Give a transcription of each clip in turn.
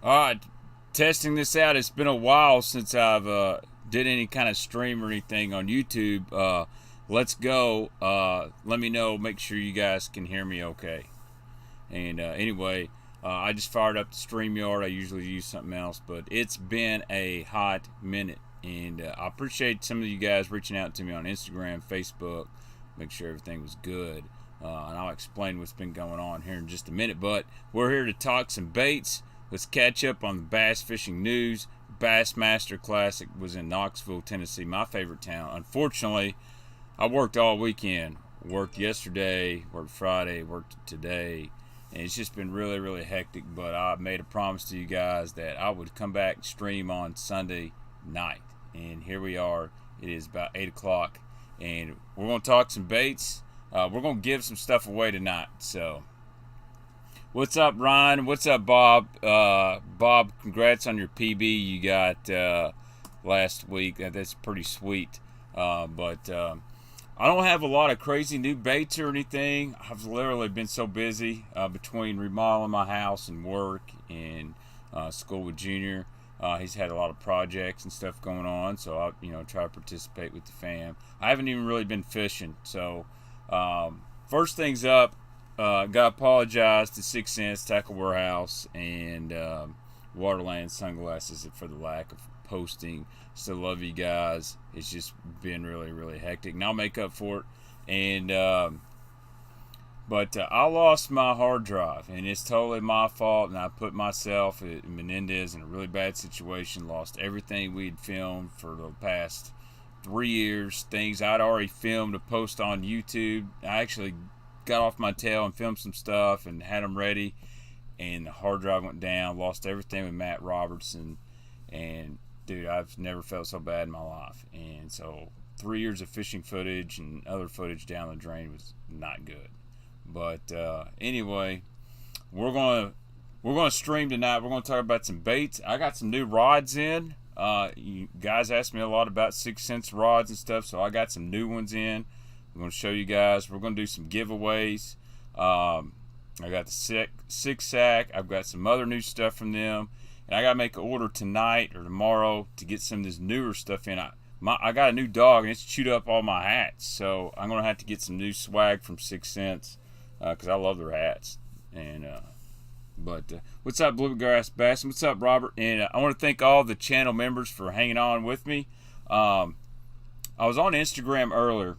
All right, testing this out. It's been a while since I've did any kind of stream or anything on YouTube. Let's go. Let me know. Make sure you guys can hear me okay. And anyway, I just fired up the StreamYard. I usually use something else, but it's been a hot minute. And I appreciate some of you guys reaching out to me on Instagram, Facebook, make sure everything was good. And I'll explain what's been going on here in just a minute. But we're here to talk some baits. Let's catch up on the bass fishing news. Bassmaster Classic was in Knoxville, Tennessee, my favorite town. Unfortunately, I worked all weekend. Worked yesterday, worked Friday, worked today. And it's just been really, really hectic. But I made a promise to you guys that I would come back and stream on Sunday night. And here we are. It is about 8 o'clock. And we're going to talk some baits. We're going to give some stuff away tonight. So, what's up, Ryan? What's up, Bob? Bob, congrats on your PB you got last week. That's pretty sweet. But I don't have a lot of crazy new baits or anything. I've literally been so busy between remodeling my house and work and school with Junior. He's had a lot of projects and stuff going on, so I, try to participate with the fam. I haven't even really been fishing. So, first things up, got to apologize to 6 Cents Tackle Warehouse and Waterland Sunglasses for the lack of posting. Still love you guys. It's just been really, really hectic, and I'll make up for it. And but I lost my hard drive, and it's totally my fault. And I put myself and Menendez in a really bad situation. Lost everything we'd filmed for the past 3 years. Things I'd already filmed to post on YouTube. I actually got off my tail and filmed some stuff and had them ready. And the hard drive went down. Lost everything with Matt Robertson. And dude, I've never felt so bad in my life. And so 3 years of fishing footage and other footage down the drain was not good. But anyway, we're gonna stream tonight. We're gonna talk about some baits. I got some new rods in. You guys asked me a lot about 6 Cents rods and stuff, so I got some new ones in. I'm gonna show you guys. We're gonna do some giveaways. I got the six sack. I've got some other new stuff from them, and I gotta make an order tonight or tomorrow to get some of this newer stuff in. I got a new dog, and it's chewed up all my hats, so I'm gonna have to get some new swag from 6 Cents. Because I love their hats. And what's up, Bluegrass Bass? What's up, Robert? And I want to thank all the channel members for hanging on with me. I was on Instagram earlier,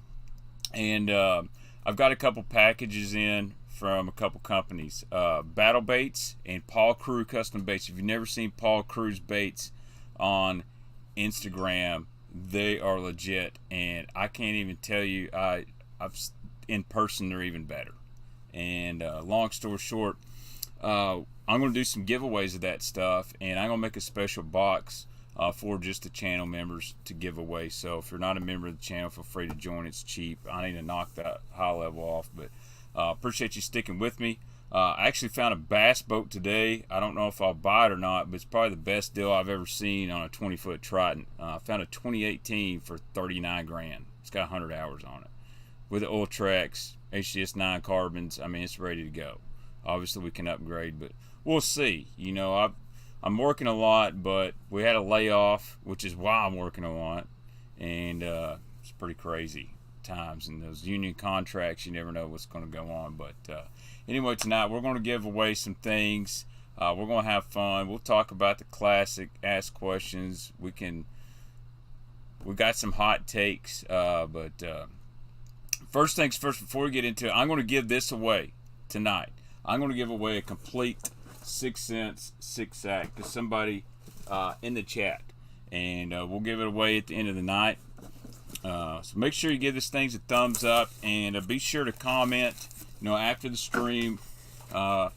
and I've got a couple packages in from a couple companies. Battle Baits and Paul Crew Custom Baits. If you've never seen Paul Crew's baits on Instagram, they are legit. And I can't even tell you, I've in person, they're even better. And long story short, I'm going to do some giveaways of that stuff, and I'm going to make a special box for just the channel members to give away. So if you're not a member of the channel, feel free to join. It's cheap. I need to knock that high level off, but appreciate you sticking with me. I actually found a bass boat today. I don't know if I'll buy it or not, but it's probably the best deal I've ever seen on a 20-foot Trident. I found a 2018 for 39 grand. It's got 100 hours on it with the Ultrex, HCS 9 carbons. I mean, it's ready to go. Obviously, we can upgrade, but we'll see. I'm working a lot, but we had a layoff, which is why I'm working a lot, and it's pretty crazy times. And those union contracts, you never know what's going to go on. But anyway, tonight we're going to give away some things. We're going to have fun. We'll talk about the classic, ask questions. We got some hot takes, but first things first, before we get into it, I'm going to give this away tonight. I'm going to give away a complete 6 Cents six sack to somebody in the chat. And we'll give it away at the end of the night. So make sure you give this thing a thumbs up. And be sure to comment, after the stream. Let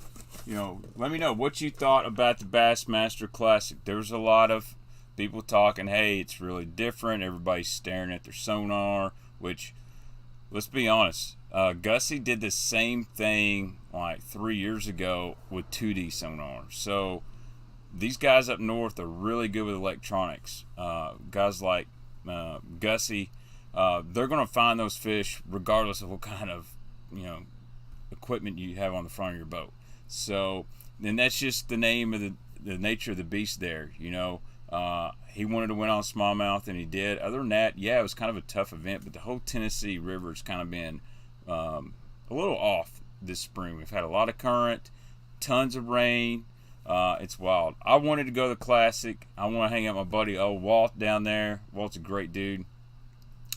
me know what you thought about the Bassmaster Classic. There's a lot of people talking, hey, it's really different. Everybody's staring at their Sonar, which... let's be honest. Gussie did the same thing like 3 years ago with 2D sonar. So these guys up north are really good with electronics. Guys like Gussie, they're going to find those fish regardless of what kind of equipment you have on the front of your boat. So then that's just the name of the nature of the beast there. You know, he wanted to win on smallmouth, and he did. Other than that, yeah, it was kind of a tough event, but the whole Tennessee River's kind of been a little off this spring. We've had a lot of current, tons of rain. It's wild. I wanted to go to the Classic. I want to hang out with my buddy old Walt down there. Walt's a great dude,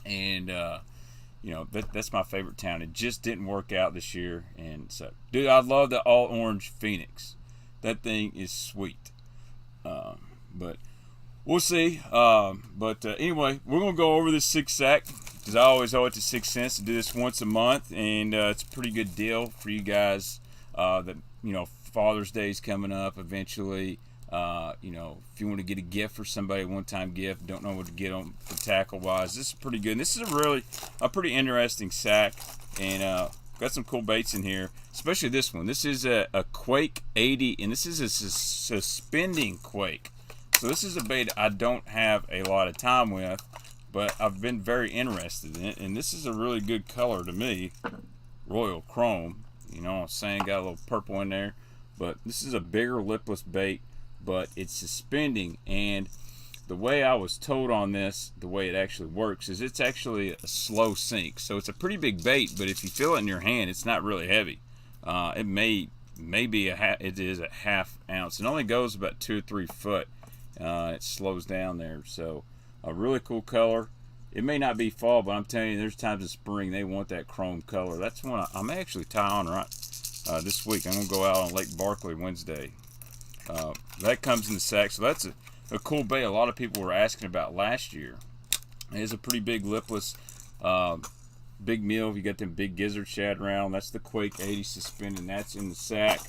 and you know, that's my favorite town. It just didn't work out this year, and so, dude, I love the all orange Phoenix. That thing is sweet. But we'll see. Anyway, we're gonna go over this 6-sack because I always owe it to 6 cents to do this once a month, and it's a pretty good deal for you guys. That, you know, Father's Day is coming up eventually. You know, if you want to get a gift for somebody, one-time gift, don't know what to get them for tackle-wise, this is pretty good. And this is a pretty interesting sack, and got some cool baits in here, especially this one. This is a Quake 80, and this is a suspending Quake. So this is a bait I don't have a lot of time with, but I've been very interested in it, and this is a really good color to me, Royal Chrome. You know what I'm saying? Got a little purple in there, but this is a bigger lipless bait, but it's suspending, and the way I was told on this, the way it actually works, is it's actually a slow sink. So it's a pretty big bait, but if you feel it in your hand, it's not really heavy. It may be it is a half ounce. It only goes about 2 or 3 foot. It slows down there. So a really cool color. It may not be fall, but I'm telling you, there's times in spring they want that chrome color. That's one I may actually tie on right this week. I'm gonna go out on Lake Barkley Wednesday. That comes in the sack, so that's a cool bait a lot of people were asking about last year. It is a pretty big lipless, big meal. You got them big gizzard shad around. That's the Quake 80 suspended. That's in the sack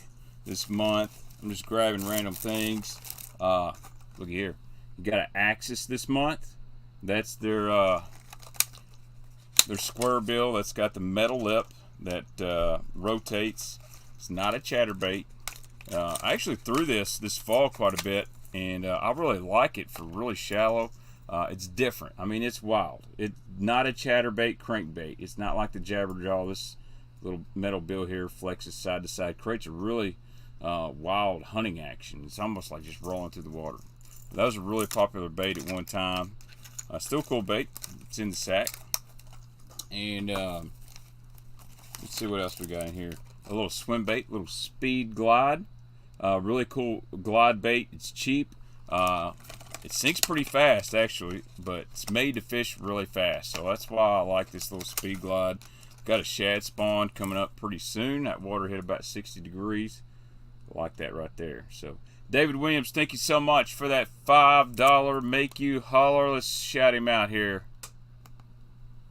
this month. I'm just grabbing random things. Look here. You got an Axis this month. That's their square bill. That's got the metal lip that rotates. It's not a chatterbait. I actually threw this fall quite a bit, and I really like it for really shallow. It's different. I mean, it's wild. It's not a chatterbait crankbait. It's not like the Jabberjaw. This little metal bill here flexes side to side, creates a really wild hunting action. It's almost like just rolling through the water. That was a really popular bait at one time. Still cool bait. It's in the sack. And let's see what else we got in here. A little Swimbait, little speed glide. Really cool glide bait. It's cheap. It sinks pretty fast actually, but it's made to fish really fast. So that's why I like this little speed glide. Got a shad spawn coming up pretty soon. That water hit about 60 degrees. I like that right there. So David Williams, thank you so much for that $5 make you holler. Let's shout him out here.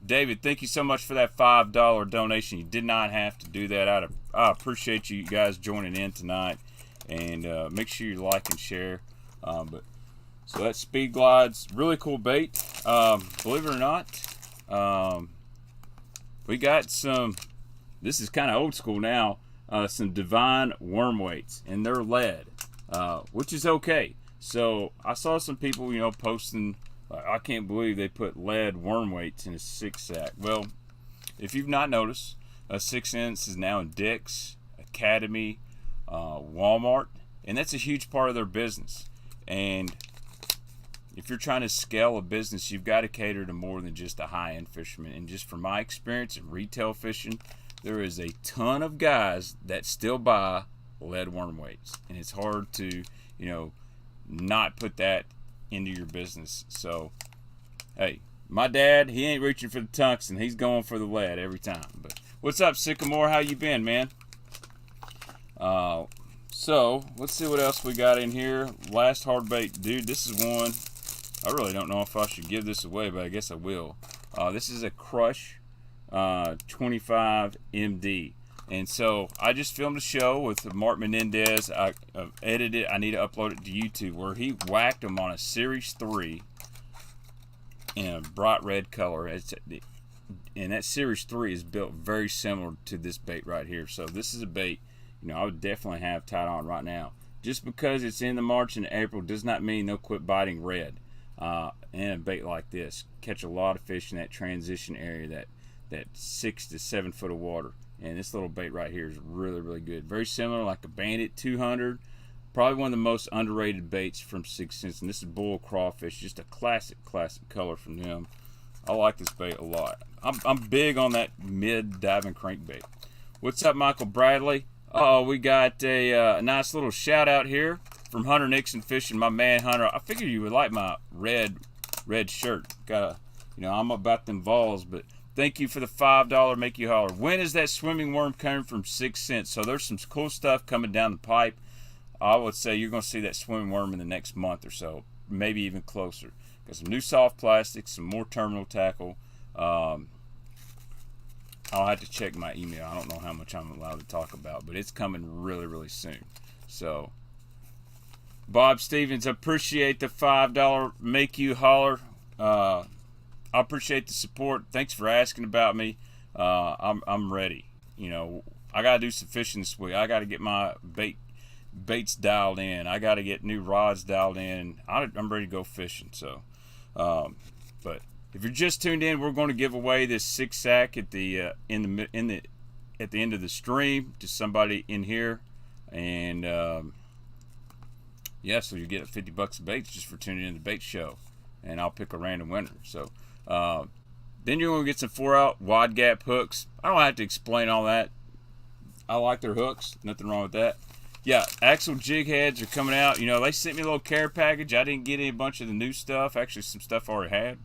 David, thank you so much for that $5 donation. You did not have to do that. I appreciate you guys joining in tonight, and make sure you like and share. So that speed glide's really cool bait. Believe it or not, we got some. This is kind of old school now. Some Divine worm weights, and they're lead, which is okay. So I saw some people, you know, posting. I can't believe they put lead worm weights in a 6-sack. Well, if you've not noticed, a 6 Sense is now in Dick's, Academy, Walmart, and that's a huge part of their business. And if you're trying to scale a business, you've got to cater to more than just a high-end fisherman. And just from my experience in retail fishing, there is a ton of guys that still buy lead worm weights, and it's hard to, you know, not put that into your business. So hey, my dad, he ain't reaching for the tungsten, he's going for the lead every time. But what's up, Sycamore? How you been, man? So let's see what else we got in here. Last hard bait, dude. This is one I really don't know if I should give this away, but I guess I will. This is a Crush 25 MD. And so I just filmed a show with Mark Menendez. I edited it. I need to upload it to YouTube, where he whacked them on a Series 3 in a bright red color. And that Series 3 is built very similar to this bait right here. So this is a bait, you know, I would definitely have tied on right now. Just because it's in the March and April does not mean they'll quit biting red. And a bait like this, catch a lot of fish in that transition area, that 6 to 7 foot of water. And this little bait right here is really, really good. Very similar, like a Bandit 200. Probably one of the most underrated baits from 6 cents, and this is bull crawfish, just a classic color from them. I like this bait a lot. I'm big on that mid diving crankbait. What's up, Michael Bradley? We got a nice little shout out here from Hunter Nixon Fishing, my man Hunter. I figured you would like my red shirt. I'm about them Vols, but thank you for the $5 make you holler. When is that swimming worm coming from 6 cents? So there's some cool stuff coming down the pipe. I would say you're going to see that swimming worm in the next month or so, maybe even closer. Got some new soft plastics, some more terminal tackle. I'll have to check my email. I don't know how much I'm allowed to talk about, but it's coming really, really soon. So, Bob Stevens, appreciate the $5 make you holler. I appreciate the support. Thanks for asking about me. I'm ready. I got to do some fishing this week. I got to get my baits dialed in. I got to get new rods dialed in. I'm ready to go fishing. So, but if you're just tuned in, we're going to give away this 6-sack at the at the end of the stream to somebody in here, and yeah, so you get $50 of baits just for tuning in to the bait show, and I'll pick a random winner. So then you're going to get some 4-out wide gap hooks. I don't have to explain all that. I like their hooks. Nothing wrong with that. Yeah, Axle jig heads are coming out. They sent me a little care package. I didn't get a bunch of the new stuff. Actually, some stuff I already had.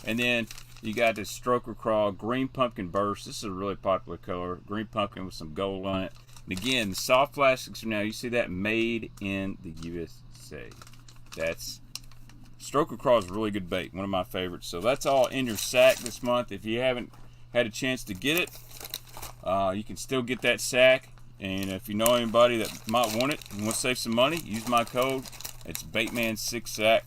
And then you got this Stroker Crawl Green Pumpkin Burst. This is a really popular color. Green pumpkin with some gold on it. And again, the soft plastics are now, you see that, made in the USA. That's Stroker Crawl is a really good bait. One of my favorites. So that's all in your sack this month. If you haven't had a chance to get it, you can still get that sack. And if you know anybody that might want it and want to save some money, use my code. It's Baitman 6-sack.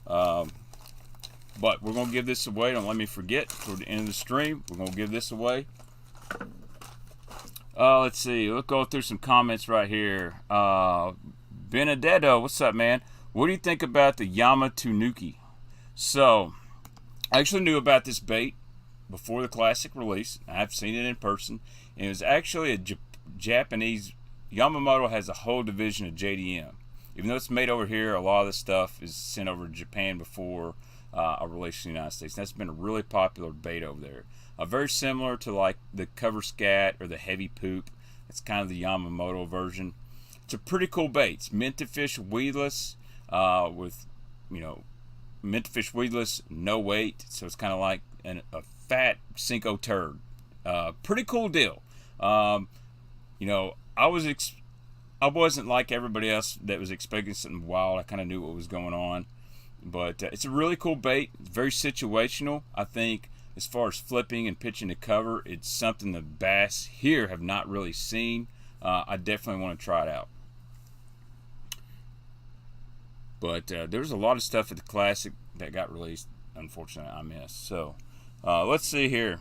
But we're going to give this away. Don't let me forget. Toward the end of the stream, we're going to give this away. Let's see. Let's go through some comments right here. Benedetto, what's up, man? What do you think about the Yamamoto? So, I actually knew about this bait before the Classic release. I've seen it in person. And it was actually a Japanese. Yamamoto has a whole division of JDM. Even though it's made over here, a lot of the stuff is sent over to Japan before a release in the United States. That's been a really popular bait over there. Very similar to like the cover scat or the heavy poop. It's kind of the Yamamoto version. It's a pretty cool bait. It's minted fish weedless with, minted fish weedless, no weight. So it's kind of like a fat Cinco turd. Pretty cool deal. I wasn't like everybody else that was expecting something wild. I kind of knew what was going on. But it's a really cool bait. It's very situational. I think as far as flipping and pitching to cover, it's something the bass here have not really seen. I definitely want to try it out. But there's a lot of stuff at the Classic that got released. Unfortunately, I missed. So let's see here.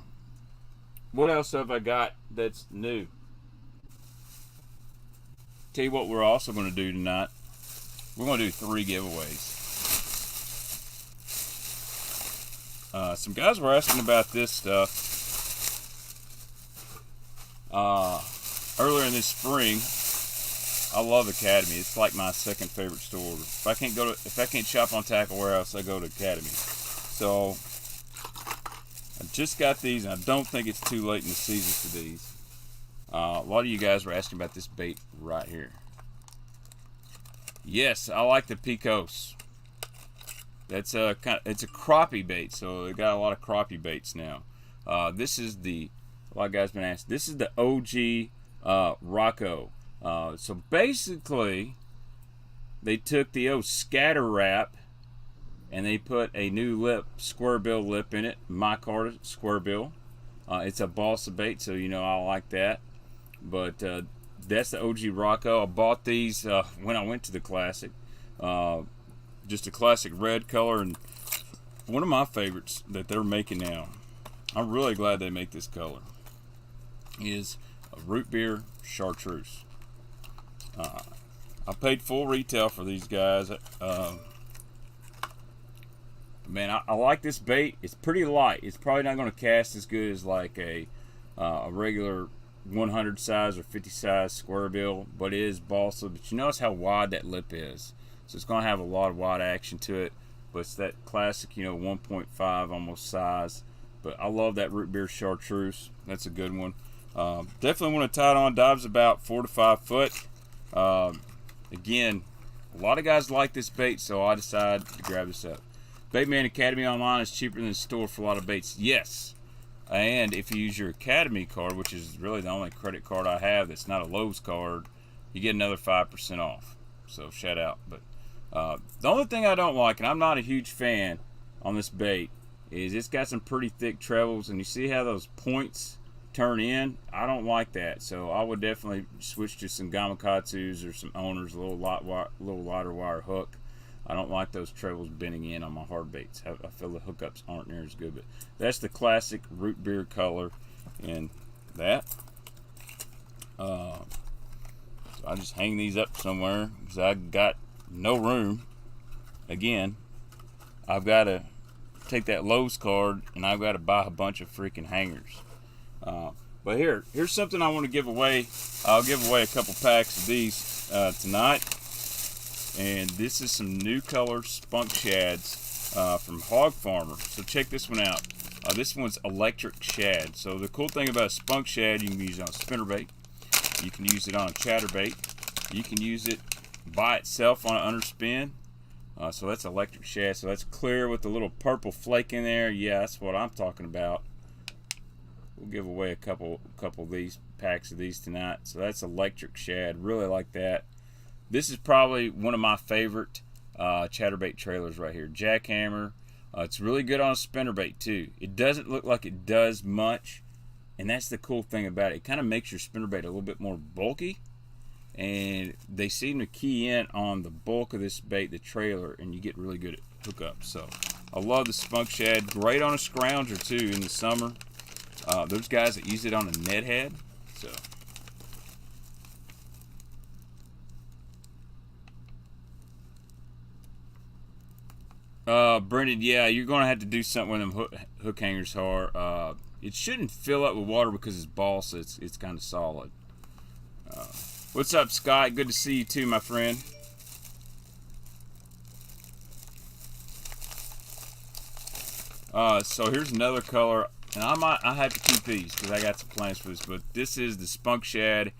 What else have I got that's new? Tell you what we're also going to do tonight. We're going to do 3 giveaways. Some guys were asking about this stuff earlier in this spring. I love Academy. It's like my second favorite store. If I can't shop on Tackle Warehouse, I go to Academy. So I just got these, and I don't think it's too late in the season for these. A lot of you guys were asking about this bait right here. Yes, I like the Picos. It's a crappie bait, so they got a lot of crappie baits now. This is a lot of guys been asking. This is the OG Rocco. So basically, they took the old scatter wrap and they put a new lip, square bill lip in it. Micarta square bill. It's a balsa bait, so I like that. But that's the OG Rocco. I bought these when I went to the Classic. Just a classic red color, and one of my favorites that they're making now, I'm really glad they make this color, is a root beer chartreuse. I paid full retail for these guys. Man, I like this bait. It's pretty light. It's probably not going to cast as good as like a regular 100 size or 50 size square bill, but it is balsa. But you notice how wide that lip is, so it's going to have a lot of wide action to it. But it's that classic, you know, 1.5 almost size. But I love that root beer chartreuse. That's a good one. Definitely want to tie it on. Dives about 4 to 5 foot. Again, a lot of guys like this bait, so I decided to grab this up. Baitman Academy online is cheaper than the store for a lot of baits. Yes. And if you use your Academy card, which is really the only credit card I have that's not a Lowe's card, you get another 5% off. So shout out. But the only thing I don't like, and I'm not a huge fan on this bait, is it's got some pretty thick trebles, and you see how those points turn in? I don't like that. So I would definitely switch to some Gamakatsus or some Owners, a little lighter wire hook. I don't like those trebles bending in on my hard baits. I feel the hookups aren't near as good, but that's the classic root beer color in that. So I just hang these up somewhere because I got no room. Again, I've got to take that Lowe's card and I've got to buy a bunch of freaking hangers. But here's something I want to give away. I'll give away a couple packs of these tonight. And this is some new color spunk shads from Hog Farmer. So check this one out. This one's electric shad. So the cool thing about a spunk shad, you can use it on a spinnerbait. You can use it on a chatterbait. You can use it by itself on an underspin. So that's electric shad. So that's clear with the little purple flake in there. Yeah, that's what I'm talking about. We'll give away a couple of these packs of these tonight. So that's electric shad. Really like that. This is probably one of my favorite chatterbait trailers right here. Jackhammer. It's really good on a spinnerbait too. It doesn't look like it does much, and that's the cool thing about it. It kind of makes your spinnerbait a little bit more bulky, and they seem to key in on the bulk of this bait, the trailer, and you get really good at hookups. So I love the spunk shad. Great on a scrounger too in the summer. There's guys that use it on a net head. So. Brendan, yeah, you're going to have to do something with them hook hangers are. It shouldn't fill up with water because it's balsa. It's kind of solid. What's up, Scott? Good to see you too, my friend. So here's another color, and I have to keep these because I got some plans for this. But this is the spunk shad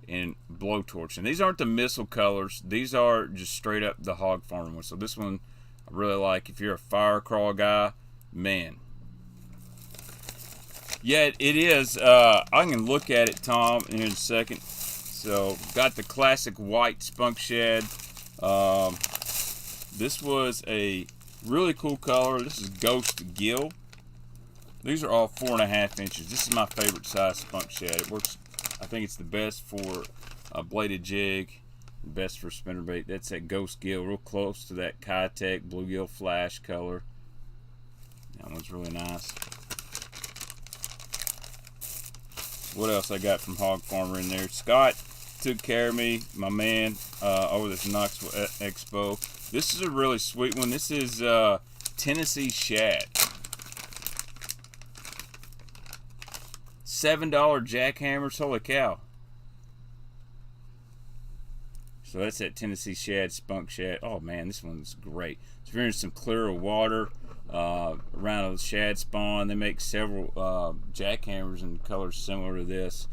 and blowtorch, and these aren't the missile colors. These are just straight up the Hog Farmer ones. So this one I really like. If you're a fire crawl guy, man. Yeah, it is. I can look at it, Tom, in a second. So, got the classic white spunk shad. This was a really cool color. This is Ghost Gill. These are all 4.5 inches. This is my favorite size spunk shad. It works. I think it's the best for a bladed jig. Best for spinnerbait. That's that Ghost Gill, real close to that Kitech bluegill flash color. That one's really nice. What else I got from Hog Farmer in there? Scott took care of me, my man, over this Knoxville Expo. This is a really sweet one. This is Tennessee shad. $7 jackhammers. Holy cow. So that's that Tennessee shad, spunk shad. Oh man, this one's great. So if you're in some clearer water around a shad spawn, they make several jackhammers in colors similar to this.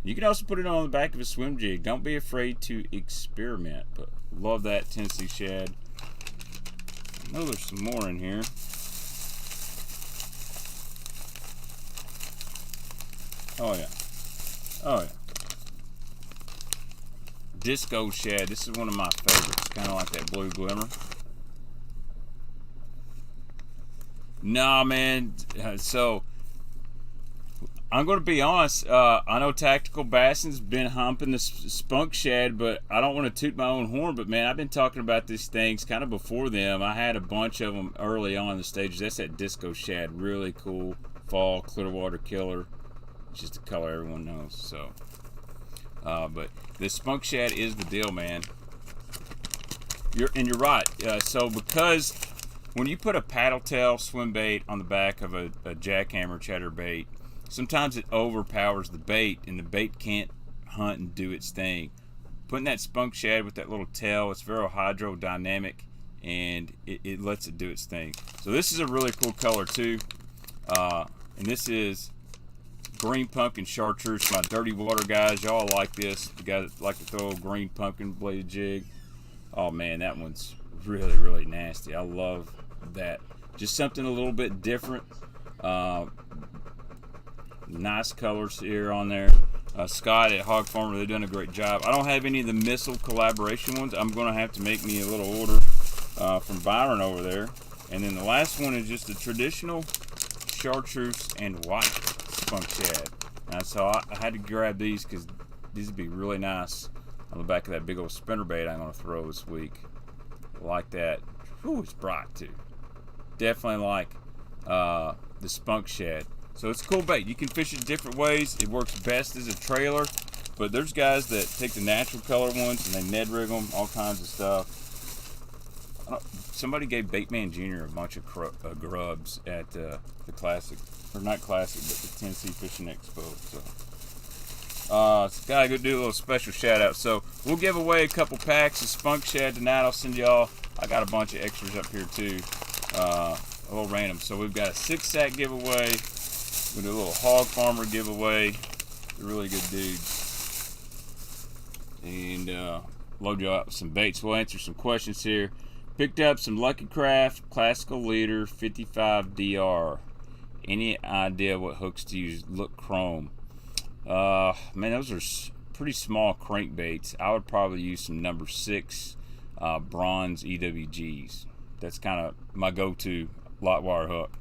You can also put it on the back of a swim jig. Don't be afraid to experiment. But love that Tennessee shad. I know there's some more in here. Oh yeah. Oh yeah. Disco shad. This is one of my favorites. Kind of like that blue glimmer. Nah, man. So I'm going to be honest. I know Tactical Bassing's been humping the spunk shad, but I don't want to toot my own horn. But man, I've been talking about these things kind of before them. I had a bunch of them early on in the stages. That's that disco shad. Really cool fall Clearwater killer. It's just a color everyone knows. So. But the spunk shad is the deal, man. You're right. So because when you put a paddle tail swim bait on the back of a jackhammer chatterbait, sometimes it overpowers the bait, and the bait can't hunt and do its thing. Putting that spunk shad with that little tail, it's very hydrodynamic, and it lets it do its thing. So this is a really cool color too, and this is green pumpkin chartreuse. My dirty water guys, y'all like this. The guys that like to throw a green pumpkin bladed jig. Oh man, that one's really, really nasty. I love that. Just something a little bit different. Nice colors here on there. Scott at Hog Farmer, they've done a great job. I don't have any of the missile collaboration ones. I'm going to have to make me a little order from Byron over there. And then the last one is just a traditional chartreuse and white spunk shad. So I had to grab these because these would be really nice on the back of that big old spinnerbait I'm going to throw this week. Like that. Whew, it's bright too. Definitely like the spunk shad. So it's a cool bait. You can fish it different ways. It works best as a trailer, but there's guys that take the natural color ones and they Ned rig them, all kinds of stuff. Somebody gave Baitman Jr. a bunch of grubs at the Classic, or not Classic, but the Tennessee Fishing Expo. So gotta go do a little special shout out. So we'll give away a couple packs of spunk shad tonight. I'll send y'all. I got a bunch of extras up here too, a little random. So we've got a 6-sack giveaway. We do a little Hog Farmer giveaway. They're really good dudes. And load you up with some baits. We'll answer some questions here. Picked up some Lucky Craft Classical Leader 55 DR. Any idea what hooks to use? Look chrome. Man, those are pretty small crankbaits. I would probably use some number 6 bronze EWGs. That's kind of my go-to light wire hook.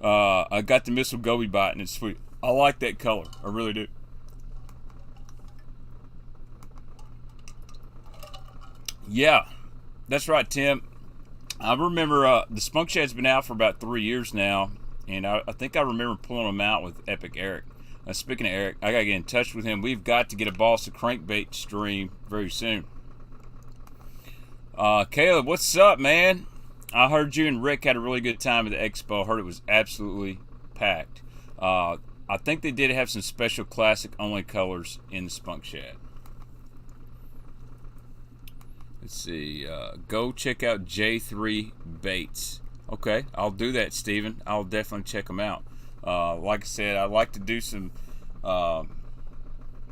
I got the Missile Goby Bite, and it's sweet. I like that color. I really do. Yeah, that's right, Tim. I remember the spunk shad's been out for about 3 years now, and I think I remember pulling them out with Epic Eric. Speaking of Eric, I gotta get in touch with him. We've got to get a Boss of Crankbait stream very soon. Caleb, what's up, man? I heard you and Rick had a really good time at the expo. I heard it was absolutely packed. I think they did have some special classic only colors in the spunk shad. Let's see. Go check out J3 Baits. Okay, I'll do that, Steven. I'll definitely check them out. Like I said, I like to do some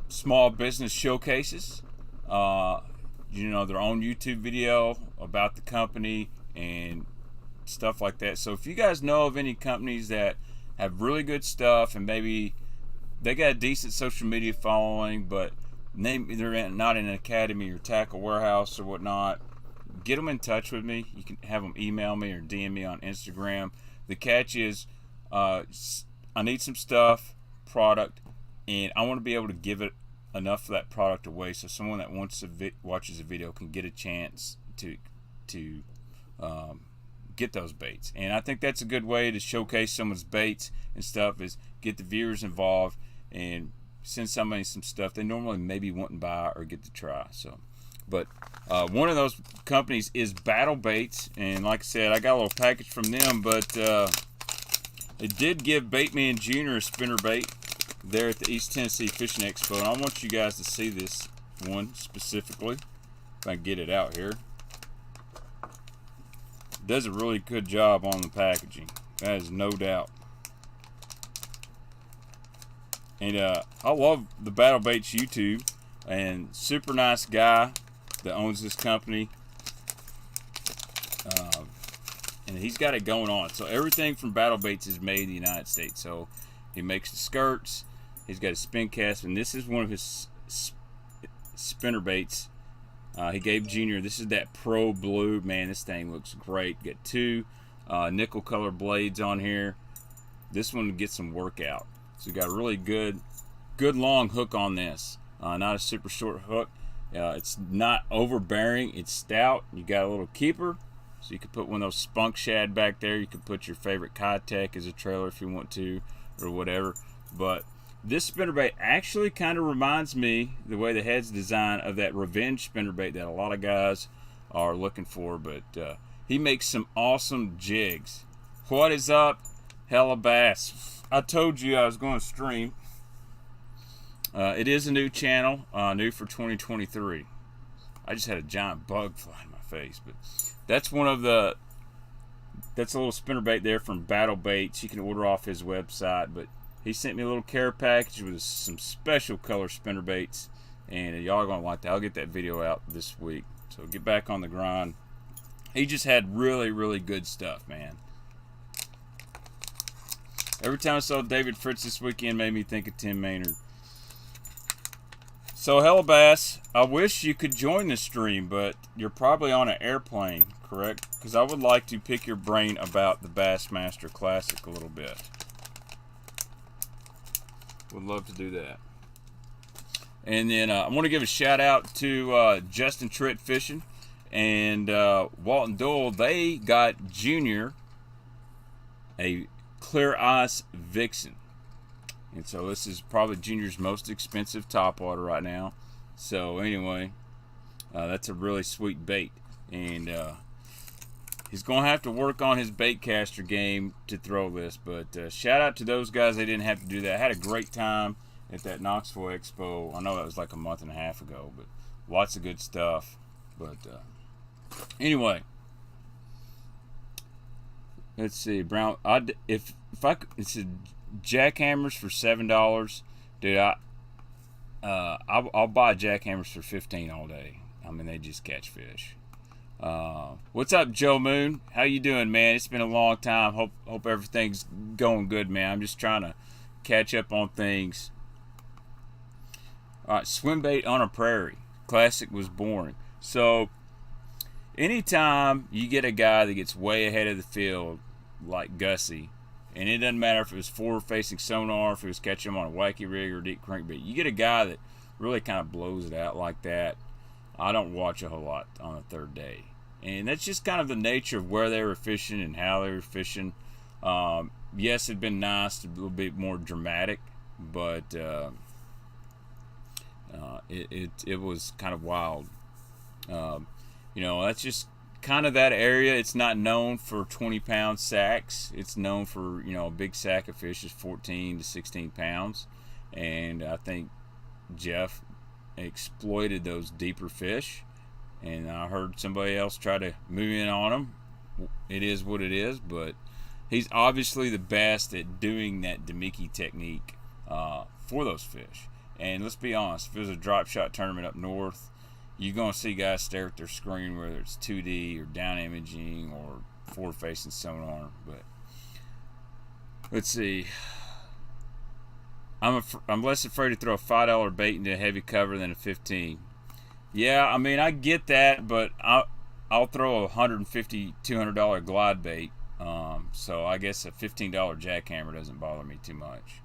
small business showcases. You know, their own YouTube video about the company and stuff like that. So if you guys know of any companies that have really good stuff and maybe they got a decent social media following, but they're not in an academy or tackle warehouse or whatnot, get them in touch with me. You can have them email me or DM me on Instagram. The catch is I need some stuff, product, and I want to be able to give it enough of that product away so someone that watches a video can get a chance to get those baits. And I think that's a good way to showcase someone's baits and stuff, is get the viewers involved and send somebody some stuff they normally maybe wouldn't buy or get to try. So, but one of those companies is Battle Baits, and like I said, I got a little package from them, but they did give Baitman Jr. a spinnerbait there at the East Tennessee Fishing Expo, and I want you guys to see this one specifically, if I can get it out here. It does a really good job on the packaging, that is no doubt. And I love the Battle Baits YouTube, and super nice guy that owns this company, and he's got it going on. So everything from Battle Baits is made in the United States. So he makes the skirts, he's got a spin cast, and this is one of his spinner baits. He gave Junior, this is that Pro Blue. Man, this thing looks great. Got 2 nickel color blades on here. This one gets some work out. So we got a really good long hook on this. Not a super short hook. It's not overbearing. It's stout. You got a little keeper, so you could put one of those spunk shad back there. You could put your favorite Kitech as a trailer if you want to, or whatever. But this spinnerbait actually kind of reminds me, the way the head's designed, of that Revenge spinnerbait that a lot of guys are looking for. But he makes some awesome jigs. What is up? Hella bass. I told you I was going to stream. It is a new channel, new for 2023. I just had a giant bug fly in my face, but that's one of the. That's a little spinnerbait there from Battle Baits. You can order off his website, but he sent me a little care package with some special color spinnerbaits, and y'all are gonna like that. I'll get that video out this week. So get back on the grind. He just had really, really good stuff, man. Every time I saw David Fritz this weekend made me think of Tim Maynard. So, Hella Bass, I wish you could join the stream, but you're probably on an airplane, correct? Because I would like to pick your brain about the Bassmaster Classic a little bit. Would love to do that. And then I want to give a shout out to Justin Tritt Fishing and Walton Doyle. They got Junior a clear ice Vixen, and so this is probably Junior's most expensive topwater right now. So anyway, that's a really sweet bait, and he's gonna have to work on his bait caster game to throw this. But shout out to those guys. They didn't have to do that. I had a great time at that Knoxville Expo. I know that was like a month and a half ago, but lots of good stuff. But anyway, let's see. Brown. If I it's a jackhammers for $7, dude. I'll buy jackhammers for $15 all day. I mean, they just catch fish. What's up, Joe Moon? How you doing, man? It's been a long time. Hope everything's going good, man. I'm just trying to catch up on things. All right, Swimbait on a prairie. Classic was boring. So anytime you get a guy that gets way ahead of the field, like Gussie, and it doesn't matter if it was forward-facing sonar, if it was catching him on a wacky rig or deep crankbait, you get a guy that really kind of blows it out like that. I don't watch a whole lot on the third day, and that's just kind of the nature of where they were fishing and how they were fishing. Yes, it'd been nice to be a little bit more dramatic, but it was kind of wild. You know, that's just kind of that area. It's not known for 20-pound sacks. It's known for, you know, a big sack of fish is 14 to 16 pounds. And I think Jeff exploited those deeper fish. And I heard somebody else try to move in on them. It is what it is, but he's obviously the best at doing that Demiki technique for those fish. And let's be honest, if there's a drop shot tournament up north, you're going to see guys stare at their screen, whether it's 2D or down imaging or forward-facing sonar. But let's see. I'm less afraid to throw a $5 bait into a heavy cover than a 15. Yeah, I mean, I get that, but I'll throw a $150, $200 glide bait. So I guess a $15 jackhammer doesn't bother me too much.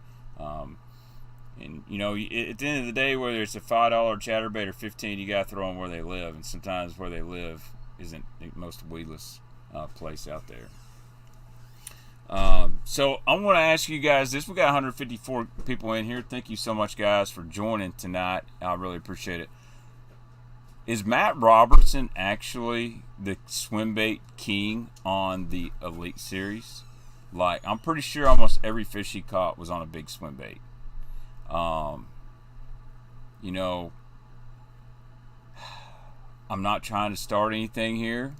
And, you know, at the end of the day, whether it's a $5 chatterbait or 15, you got to throw them where they live. And sometimes where they live isn't the most weedless place out there. So I want to ask you guys this. We got 154 people in here. Thank you so much, guys, for joining tonight. I really appreciate it. Is Matt Robertson actually the swimbait king on the Elite Series? Like, I'm pretty sure almost every fish he caught was on a big swimbait. You know, I'm not trying to start anything here,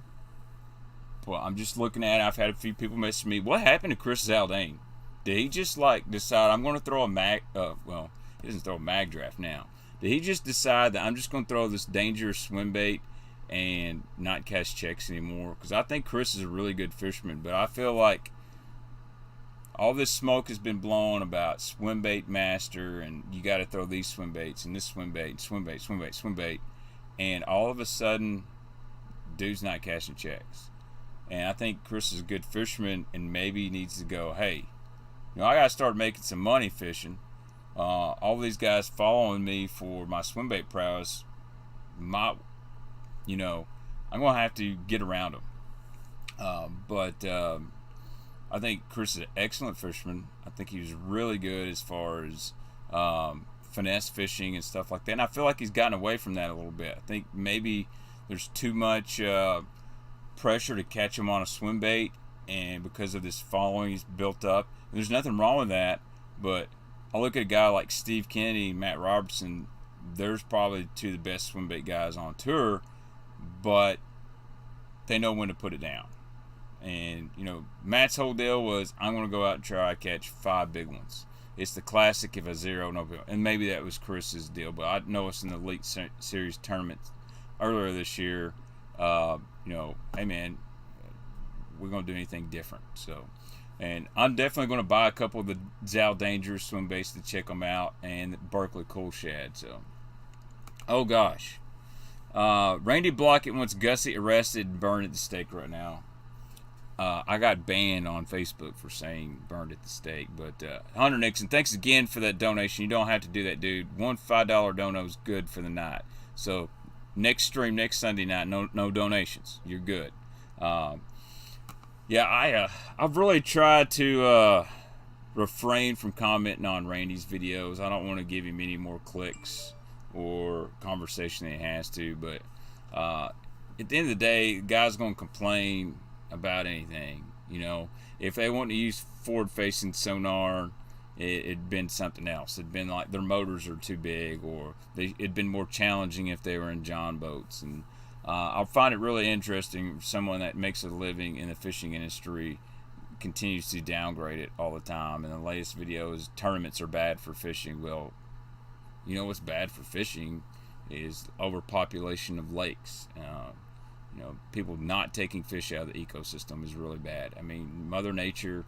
but I'm just looking at it. I've had a few people message me, what happened to Chris Zaldane? Did he just like decide I'm going to throw a mag, well, he doesn't throw a mag draft now. Did he just decide that I'm just going to throw this dangerous swim bait and not catch checks anymore? Because I think Chris is a really good fisherman, but I feel like all this smoke has been blown about swim bait master and you got to throw these swim baits and this swim bait and swim bait, swim bait, swim bait. And all of a sudden, dude's not catching checks. And I think Chris is a good fisherman and maybe needs to go, hey, you know, I got to start making some money fishing. All these guys following me for my swim bait prowess, you know, I'm going to have to get around them. But I think Chris is an excellent fisherman. I think he was really good as far as finesse fishing and stuff like that. And I feel like he's gotten away from that a little bit. I think maybe there's too much pressure to catch him on a swim bait, and because of this following he's built up, There's nothing wrong with that, but I look at a guy like Steve Kennedy, Matt Robertson. There's probably two of the best swim bait guys on tour, but they know when to put it down. And, you know, Matt's whole deal was, I'm going to go out and try to catch 5 big ones. It's the classic, if a zero, no big. And maybe that was Chris's deal, but I noticed in the Elite Series tournament earlier this year, you know, hey man, we're going to do anything different. So, and I'm definitely going to buy a couple of the Zal Dangerous swim baits to check them out, and the Berkeley Cool Shad. So, oh gosh. Randy Blockett wants Gussie arrested and burned at the stake right now. I got banned on Facebook for saying burned at the stake. But Hunter Nixon, thanks again for that donation. You don't have to do that, dude. One $5 dono is good for the night. So next stream, next Sunday night, no donations. You're good. Yeah, I've really tried to refrain from commenting on Randy's videos. I don't want to give him any more clicks or conversation that he has to. But at the end of the day, the guy's going to complain about anything. You know, if they want to use forward-facing sonar, it'd been something else. It'd been like their motors are too big, or it'd been more challenging if they were in John boats. And I find it really interesting, someone that makes a living in the fishing industry continues to downgrade it all the time. And the latest video is tournaments are bad for fishing. Well, you know what's bad for fishing is overpopulation of lakes. You know, people not taking fish out of the ecosystem is really bad. I mean, Mother Nature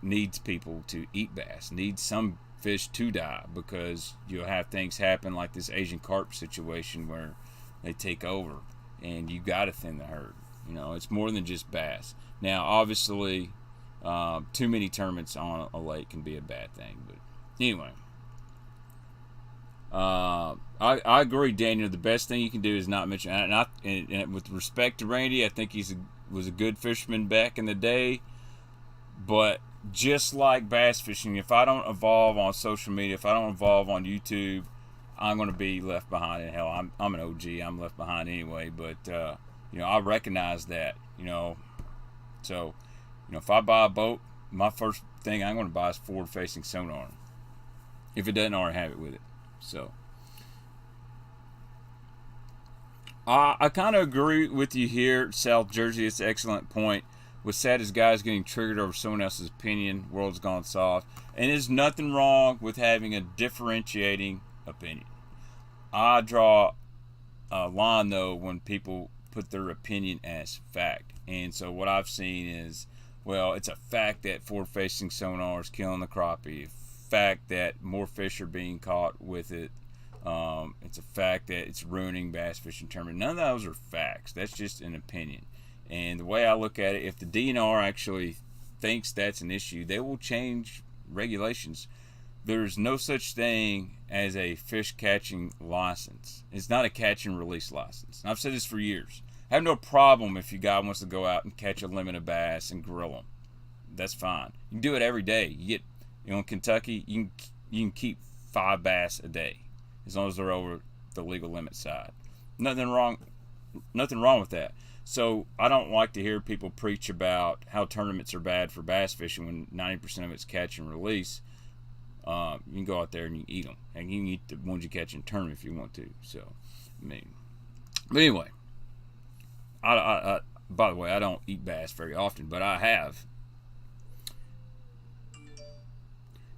needs people to eat bass, needs some fish to die, because you'll have things happen like this Asian carp situation where they take over, and you got to thin the herd. You know, it's more than just bass. Now, obviously, too many tournaments on a lake can be a bad thing. But anyway, I agree, Daniel. The best thing you can do is not mention. And with respect to Randy, I think was a good fisherman back in the day. But just like bass fishing, if I don't evolve on social media, if I don't evolve on YouTube, I'm going to be left behind. And hell, I'm an OG. I'm left behind anyway. But you know, I recognize that. You know, so you know, if I buy a boat, my first thing I'm going to buy is forward-facing sonar, if it doesn't already have it with it. So I kind of agree with you here, South Jersey. It's an excellent point. What's sad is guys getting triggered over someone else's opinion. World's gone soft. And there's nothing wrong with having a differentiating opinion. I draw a line, though, when people put their opinion as fact. And so what I've seen is, well, it's a fact that forward-facing sonar is killing the crappie. Fact that more fish are being caught with it. It's a fact that it's ruining bass fishing tournament. None of those are facts. That's just an opinion. And the way I look at it, if the DNR actually thinks that's an issue, they will change regulations. There's no such thing as a fish catching license. It's not a catch and release license. And I've said this for years. I have no problem if your guy wants to go out and catch a limit of bass and grill them. That's fine. You can do it every day. You know, in Kentucky, you can keep 5 bass a day as long as they're over the legal limit side. Nothing wrong with that. So I don't like to hear people preach about how tournaments are bad for bass fishing when 90% of it's catch and release. You can go out there and you can eat them, and you can eat the ones you catch in a tournament if you want to. So, I mean, but anyway, I by the way, I don't eat bass very often, but I have.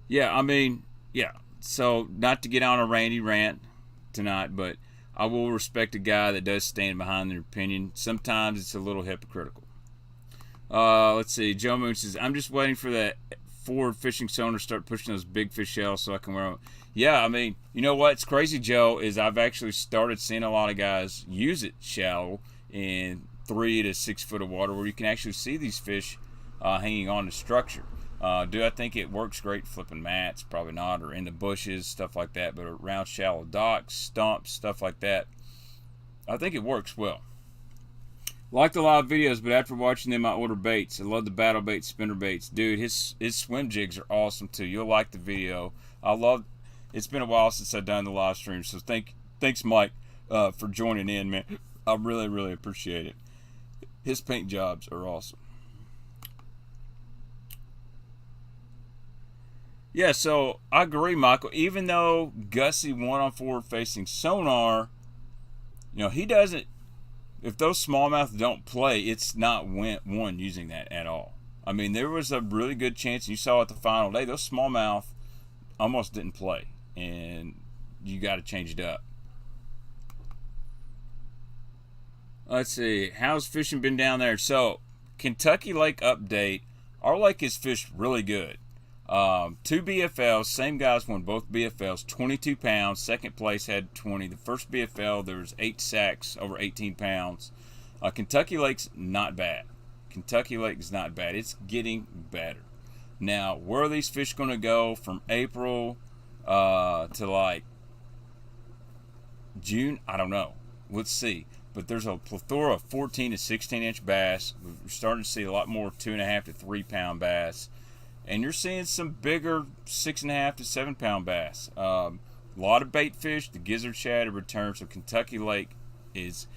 Yeah, I mean, yeah. So, not to get on a Randy rant tonight, but I will respect a guy that does stand behind their opinion. Sometimes it's a little hypocritical. Let's see. Joe Moon says, I'm just waiting for that forward fishing sonar to start pushing those big fish shells so I can wear them. Yeah, I mean, you know what's crazy, Joe, is I've actually started seeing a lot of guys use it shallow in 3 to 6 foot of water where you can actually see these fish hanging on the structure. Do I think it works great flipping mats? Probably not, or in the bushes, stuff like that. But around shallow docks, stumps, stuff like that, I think it works well. Like the live videos, but after watching them, I order baits. I love the battle baits, spinner baits. Dude, his swim jigs are awesome too. You'll like the video. It's been a while since I've done the live stream, so thanks, Mike, for joining in, man. I really, really appreciate it. His paint jobs are awesome. Yeah, so I agree, Michael. Even though Gussie won on forward-facing sonar, he doesn't. If those smallmouth don't play, it's not one using that at all. I mean, there was a really good chance. You saw at the final day, those smallmouth almost didn't play, and you got to change it up. Let's see. How's fishing been down there? So, Kentucky Lake update. Our lake is fished really good. 2 BFLs, same guys won both BFLs, 22 pounds. Second place had 20. The first BFL, there was 8 sacks over 18 pounds. Kentucky Lake's not bad. Kentucky Lake is not bad. It's getting better. Now, where are these fish going to go from April to like June? I don't know. Let's see. But there's a plethora of 14 to 16 inch bass. We're starting to see a lot more 2.5 to 3 pound bass. And you're seeing some bigger 6.5 to 7 pound bass. A lot of bait fish. The gizzard shad returns. So Kentucky Lake is,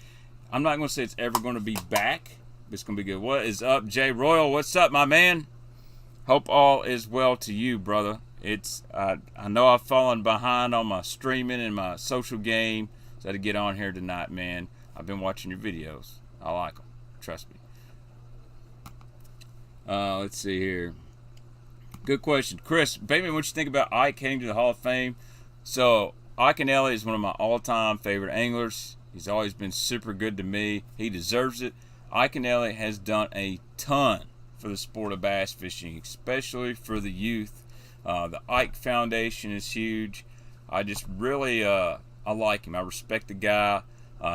I'm not going to say it's ever going to be back, but it's going to be good. What is up, Jay Royal? What's up, my man? Hope all is well to you, brother. I know I've fallen behind on my streaming and my social game, so I had to get on here tonight, man. I've been watching your videos. I like them. Trust me. Let's see here. Good question. Chris, Baitman, what you think about Ike heading to the Hall of Fame? So, Ike and Ellie is one of my all-time favorite anglers. He's always been super good to me. He deserves it. Ike and Ellie has done a ton for the sport of bass fishing, especially for the youth. The Ike Foundation is huge. I just really, I like him. I respect the guy.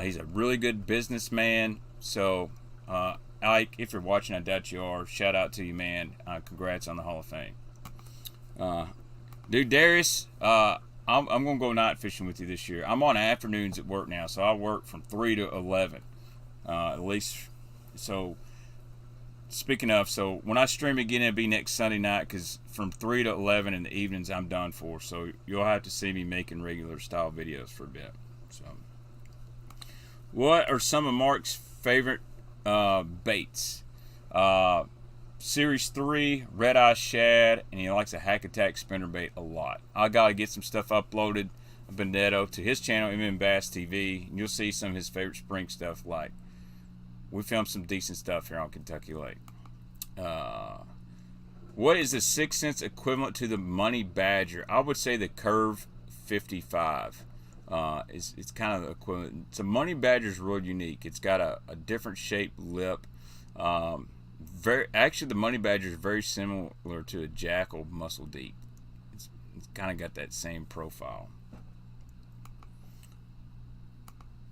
He's a really good businessman. So, Ike, if you're watching, I doubt you are. Shout out to you, man. Congrats on the Hall of Fame. Dude, Darius, I'm going to go night fishing with you this year. I'm on afternoons at work now, so I work from 3 to 11. At least, so, speaking of, so when I stream again, it'll be next Sunday night, because from 3 to 11 in the evenings, I'm done for. So, you'll have to see me making regular style videos for a bit. So, what are some of Mark's favorite baits? Series 3, Red Eye Shad, and he likes a Hack Attack Spinnerbait a lot. I gotta get some stuff uploaded, Benedetto, to his channel, MM Bass TV, and you'll see some of his favorite spring stuff. Like, we filmed some decent stuff here on Kentucky Lake. What is the 6 cents equivalent to the Money Badger? I would say the Curve 55. It's kind of the equivalent. So Money Badger is real unique. It's got a different shaped lip. Actually, the Money Badger is very similar to a Jackal Muscle Deep. It's kind of got that same profile.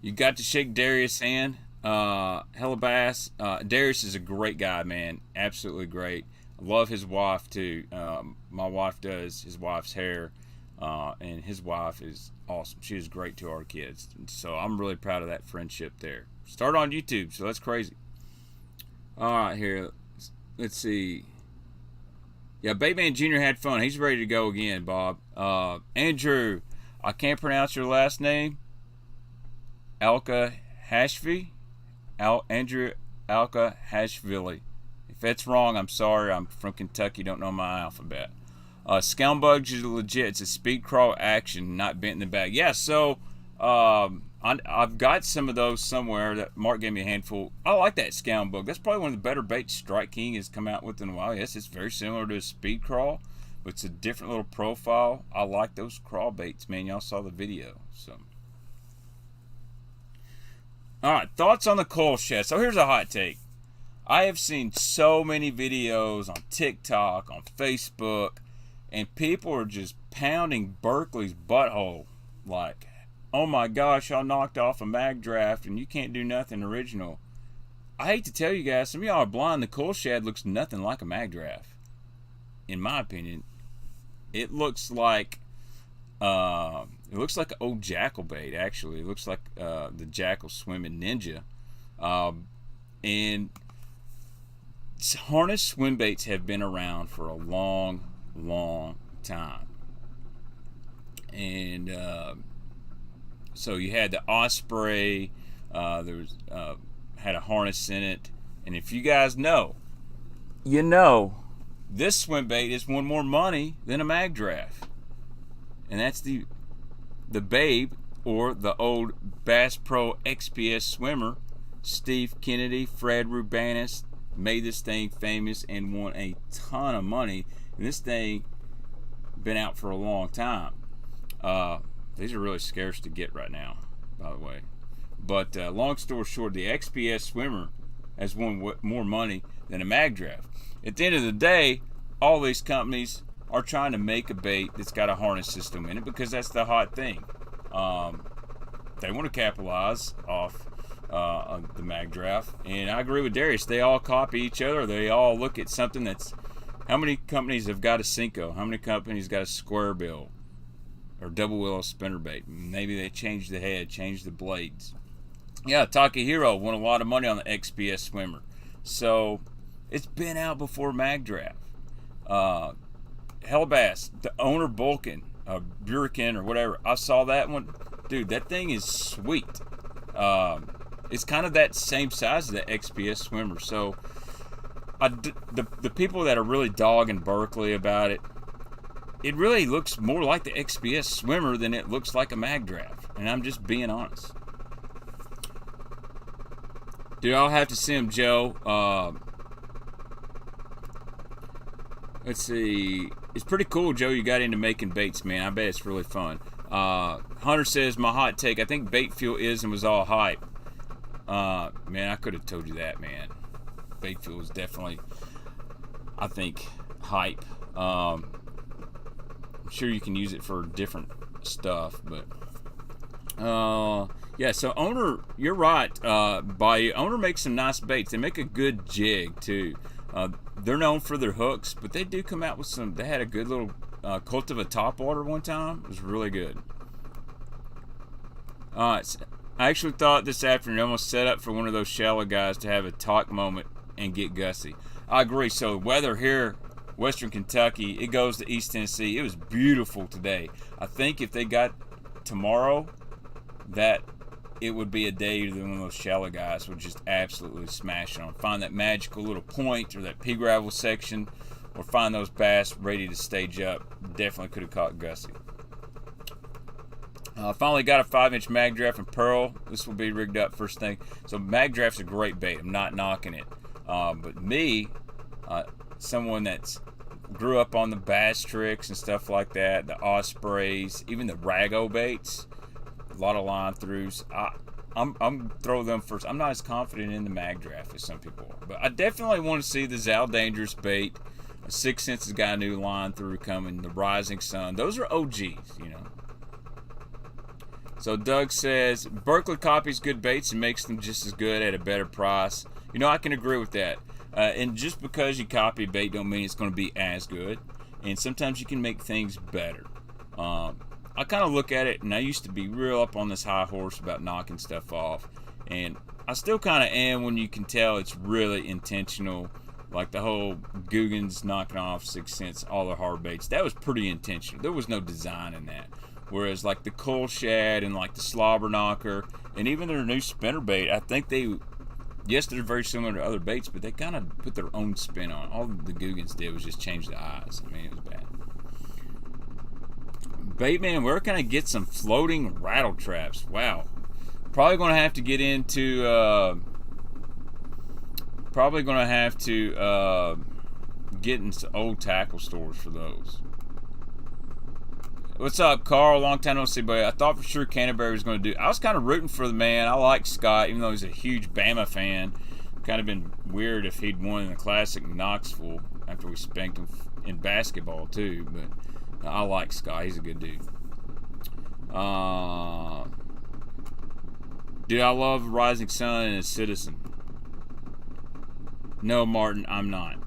You got to shake Darius' hand. Hella Bass. Darius is a great guy, man. Absolutely great. I love his wife too. My wife does his wife's hair. And his wife is awesome. She is great to our kids. So I'm really proud of that friendship there. Start on YouTube, so that's crazy. All right, here. Let's see. Yeah, Baitman Jr. had fun. He's ready to go again, Bob. Andrew, I can't pronounce your last name. Alka Hashvi? Andrew Alka Hashvili. If that's wrong, I'm sorry. I'm from Kentucky, don't know my alphabet. Scoundbugs is legit. It's a speed crawl action, not bent in the bag. Yeah, so I've got some of those somewhere that Mark gave me a handful. I like that Scoundbug. That's probably one of the better baits Strike King has come out with in a while. Yes, it's very similar to a speed crawl, but it's a different little profile. I like those crawl baits, man. Y'all saw the video. So, all right, thoughts on the coil shad. So here's a hot take. I have seen so many videos on TikTok, on Facebook, and people are just pounding Berkeley's butthole like, oh my gosh, y'all knocked off a mag draft and you can't do nothing original. I hate to tell you guys, some of y'all are blind. The coil shad looks nothing like a mag draft. In my opinion, it looks like an old Jackal bait. Actually, it looks like the Jackal Swimming Ninja. And harness swim baits have been around for a long time. And so you had the Osprey, there was had a harness in it, and if you guys know, you know this swim bait is one more money than a mag draft. And that's the Babe, or the old Bass Pro XPS swimmer, Steve Kennedy, Fred Rubanis, made this thing famous and won a ton of money. And this thing been out for a long time. These are really scarce to get right now, by the way. But long story short, the XPS swimmer has won more money than a mag draft. At the end of the day, all these companies are trying to make a bait that's got a harness system in it because that's the hot thing. They want to capitalize off the mag draft. And I agree with Darius. They all copy each other. They all look at something that's... How many companies have got a Cinco? How many companies got a square bill or double willow spinnerbait? Maybe they changed the head, changed the blades. Yeah, Takahiro won a lot of money on the XPS swimmer. So it's been out before mag draft. Hellbass, the owner Bulkin, Burican or whatever. I saw that one. Dude, that thing is sweet. It's kind of that same size as the XPS swimmer. So the people that are really dogging Berkeley about it, it really looks more like the XPS swimmer than it looks like a mag draft. And I'm just being honest. Dude, I'll have to see him, Joe. Let's see. It's pretty cool, Joe, you got into making baits, man. I bet it's really fun. Hunter says, my hot take, I think bait fuel is and was all hype. Man, I could have told you that, man. Bait fuel is definitely, I think, hype. I'm sure you can use it for different stuff, but yeah, so Owner, you're right. Owner makes some nice baits. They make a good jig too. They're known for their hooks, but they do come out with some. They had a good little Cultiva topwater one time. It was really good. I actually thought this afternoon I almost set up for one of those shallow guys to have a talk moment and get gussy. I agree. So weather here, Western Kentucky, it goes to East Tennessee. It was beautiful today. I think if they got tomorrow, that it would be a day that one of those shallow guys would just absolutely smash it on. Find that magical little point or that pea gravel section, or find those bass ready to stage up. Definitely could have caught gussy. Finally got a 5-inch mag draft and pearl. This will be rigged up first thing. So mag draft's a great bait. I'm not knocking it. But me, someone that's grew up on the bass tricks and stuff like that, the ospreys, even the rago baits, a lot of line throughs. I'm throw them first. I'm not as confident in the mag draft as some people are, but I definitely want to see the Zal Dangerous bait. 6 Sense has got a new line through coming. The Rising Sun. Those are OGs, you know. So Doug says Berkeley copies good baits and makes them just as good at a better price. You know, I can agree with that. And just because you copy a bait don't mean it's going to be as good. And sometimes you can make things better. I kind of look at it, and I used to be real up on this high horse about knocking stuff off. And I still kind of am when you can tell it's really intentional. Like the whole Guggen's knocking off 6 Sense, all the hard baits. That was pretty intentional. There was no design in that. Whereas like the Coal Shad and like the Slobber Knocker and even their new spinnerbait, I think yes, they're very similar to other baits, but they kind of put their own spin on it. All the Guggen's did was just change the eyes. I mean, it was bad. Baitman, where can I get some floating rattle traps? Wow. Probably going to have to get into, get into old tackle stores for those. What's up, Carl? Long time no see, but I thought for sure Canterbury was going to do. I was kind of rooting for the man. I like Scott, even though he's a huge Bama fan. Kind of been weird if he'd won in the Classic in Knoxville after we spanked him in basketball too. But I like Scott. He's a good dude. Dude, I love Rising Sun and Citizen. No, Martin, I'm not.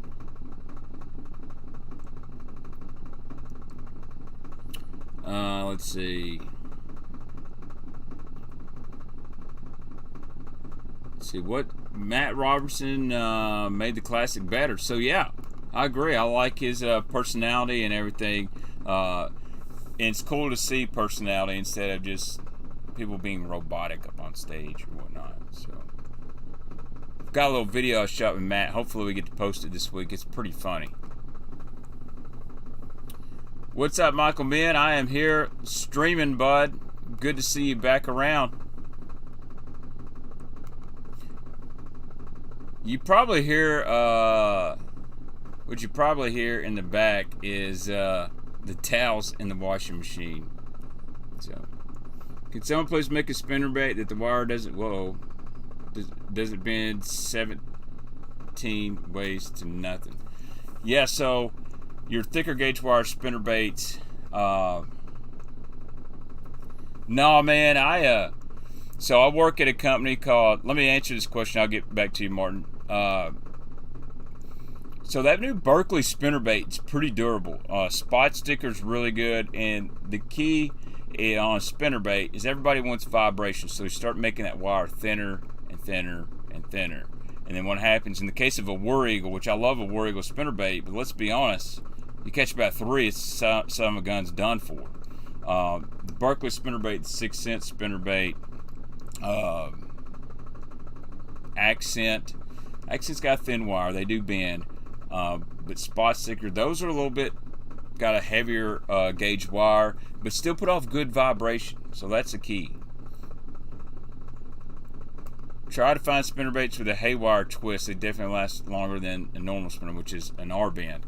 Let's see. What Matt Robertson made the Classic better. So yeah, I agree. I like his personality and everything. And it's cool to see personality instead of just people being robotic up on stage or whatnot. So got a little video I shot with Matt. Hopefully we get to post it this week. It's pretty funny. What's up, Michael Man? I am here streaming, bud. Good to see you back around. You probably hear, what you probably hear in the back is the towels in the washing machine. So, can someone please make a spinnerbait that the wire doesn't, doesn't bend 17 ways to nothing? Yeah, so your thicker gauge wire spinnerbaits, no, man, so I work at a company called, let me answer this question, I'll get back to you, Martin. So that new Berkeley spinnerbait is pretty durable. Spot sticker's really good, and the key on a spinnerbait is everybody wants vibration, so you start making that wire thinner and thinner and thinner. And then what happens, in the case of a War Eagle, which I love a War Eagle spinnerbait, but let's be honest, you catch about 3, it's some of the gun's done for. The Berkeley spinnerbait, the 6 cent spinnerbait, Accent's got thin wire, they do bend, but spot sticker, those are a little bit, got a heavier gauge wire, but still put off good vibration, so that's the key. Try to find spinnerbaits with a haywire twist. They definitely last longer than a normal spinner, which is an R-bend.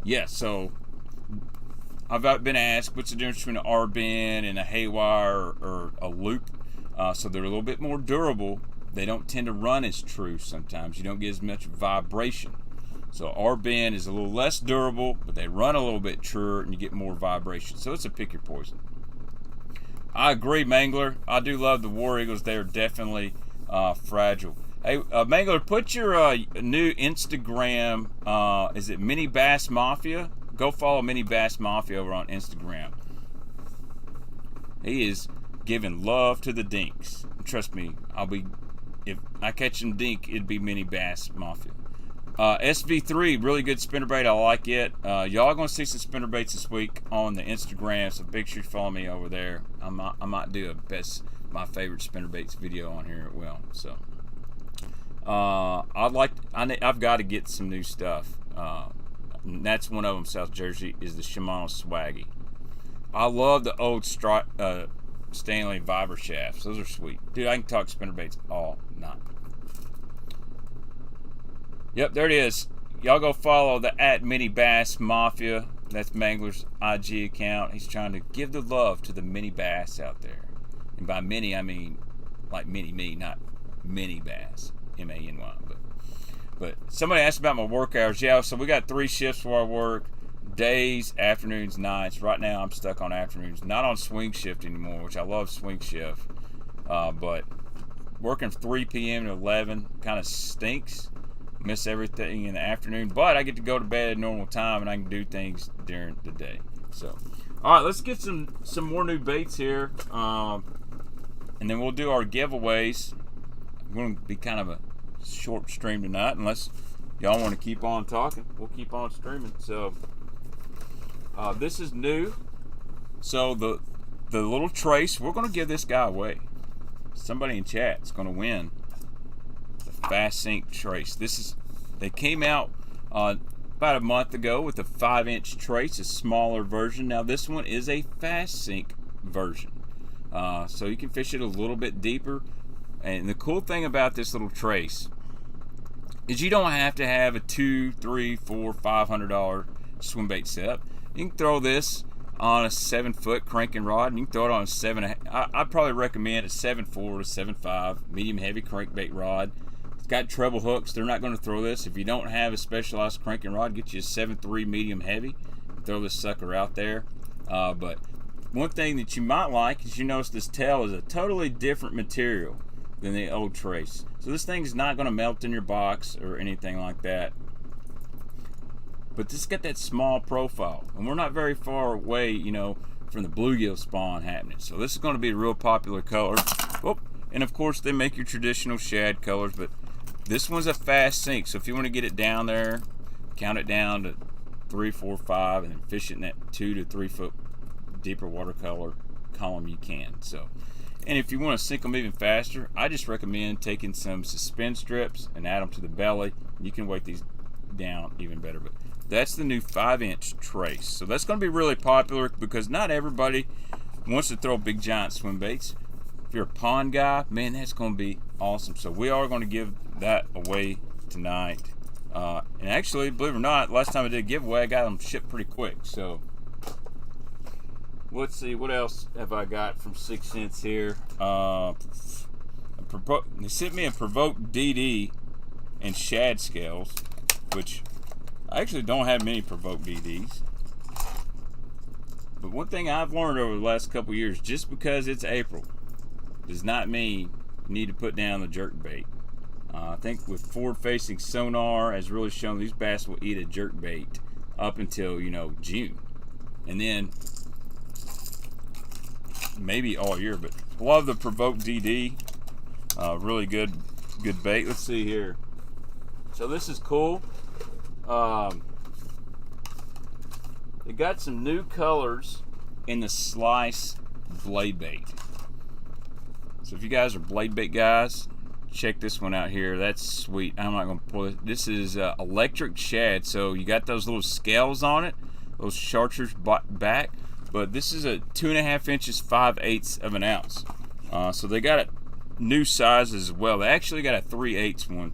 Yeah, so I've been asked what's the difference between an R-bend and a haywire or a loop. So they're a little bit more durable. They don't tend to run as true sometimes. You don't get as much vibration. So R-bend is a little less durable, but they run a little bit truer and you get more vibration. So it's a pick your poison. I agree, Mangler. I do love the War Eagles. They are definitely fragile. Hey, Mangler, put your new Instagram, is it Mini Bass Mafia? Go follow Mini Bass Mafia over on Instagram. He is giving love to the dinks. Trust me, if I catch him dink, it'd be Mini Bass Mafia. SV3, really good spinnerbait. I like it. Y'all gonna see some spinnerbaits this week on the Instagram, so make sure you follow me over there. I might do my favorite spinnerbaits video on here as well. So I've got to get some new stuff. And that's one of them. South Jersey is the Shimano Swaggy. I love the old Stanley Viber shafts. Those are sweet, dude. I can talk spinnerbaits all night. Yep, there it is. Y'all go follow the @Mini Bass Mafia. That's Mangler's IG account. He's trying to give the love to the mini bass out there. And by mini, I mean like mini-me, not mini bass. M-A-N-Y. But somebody asked about my work hours. Yeah, so we got 3 shifts where I work. Days, afternoons, nights. Right now I'm stuck on afternoons. Not on swing shift anymore, which I love swing shift. But working 3 p.m. to 11 kind of stinks. Miss everything in the afternoon. But I get to go to bed at normal time and I can do things during the day. So, all right, let's get some more new baits here. And then we'll do our giveaways. We're going to be kind of a short stream tonight, unless y'all want to keep on talking. We'll keep on streaming. So this is new. So the little trace, we're going to give this guy away. Somebody in chat is going to win the Fast Sink trace. They came out about a month ago with a 5-inch trace, a smaller version. Now this one is a Fast Sink version. So you can fish it a little bit deeper. And the cool thing about this little trace is you don't have to have a $200, $300, $400, $500 swim bait setup. You can throw this on a 7-foot cranking rod, and you can throw it on a 7.5. I'd probably recommend a 7.4 to 7.5 medium heavy crankbait rod. It's got treble hooks. They're not going to throw this. If you don't have a specialized cranking rod, get you a 7.3 medium heavy. Throw this sucker out there. But one thing that you might like is you notice this tail is a totally different material than the old trace. So this thing is not going to melt in your box or anything like that. But this got that small profile, and we're not very far away, you know, from the bluegill spawn happening. So this is going to be a real popular color. Oh, and of course they make your traditional shad colors, but this one's a fast sink. So if you want to get it down there, count it down to 3, 4, 5, and then fish it in that 2 to 3 foot deeper watercolor column, you can. So. And if you want to sink them even faster, I just recommend taking some suspend strips and add them to the belly. You can weight these down even better. But That's the new 5-inch trace. So that's going to be really popular because not everybody wants to throw big giant swim baits. If you're a pond guy, man, that's going to be awesome. So we are going to give that away tonight. And actually, believe it or not, last time I did a giveaway, I got them shipped pretty quick. So let's see, what else have I got from 6 Cents here? They sent me a provoked DD and shad scales, which I actually don't have many provoked DDs. But one thing I've learned over the last couple years, just because it's April does not mean you need to put down the jerk bait. I think with forward-facing Sonar has really shown these bass will eat a jerk bait up until, you know, June. And then maybe all year, but love the provoked DD. Really good bait. Let's see here. So this is cool. They got some new colors in the slice blade bait. So if you guys are blade bait guys, check this one out here. That's sweet. I'm not gonna pull it. This is electric shad. So you got those little scales on it, those chartreuse back. But this is a 2.5 inches, 5/8 of an ounce. So they got a new size as well. They actually got a 3/8 one.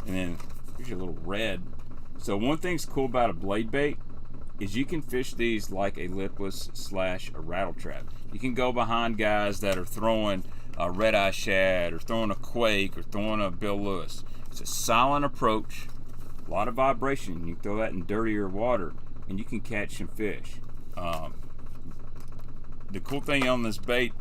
And then here's your little red. So one thing's cool about a blade bait is you can fish these like a lipless / a rattle trap. You can go behind guys that are throwing a red eye shad or throwing a quake or throwing a Bill Lewis. It's a silent approach, a lot of vibration. You can throw that in dirtier water and you can catch some fish. The cool thing on this bait,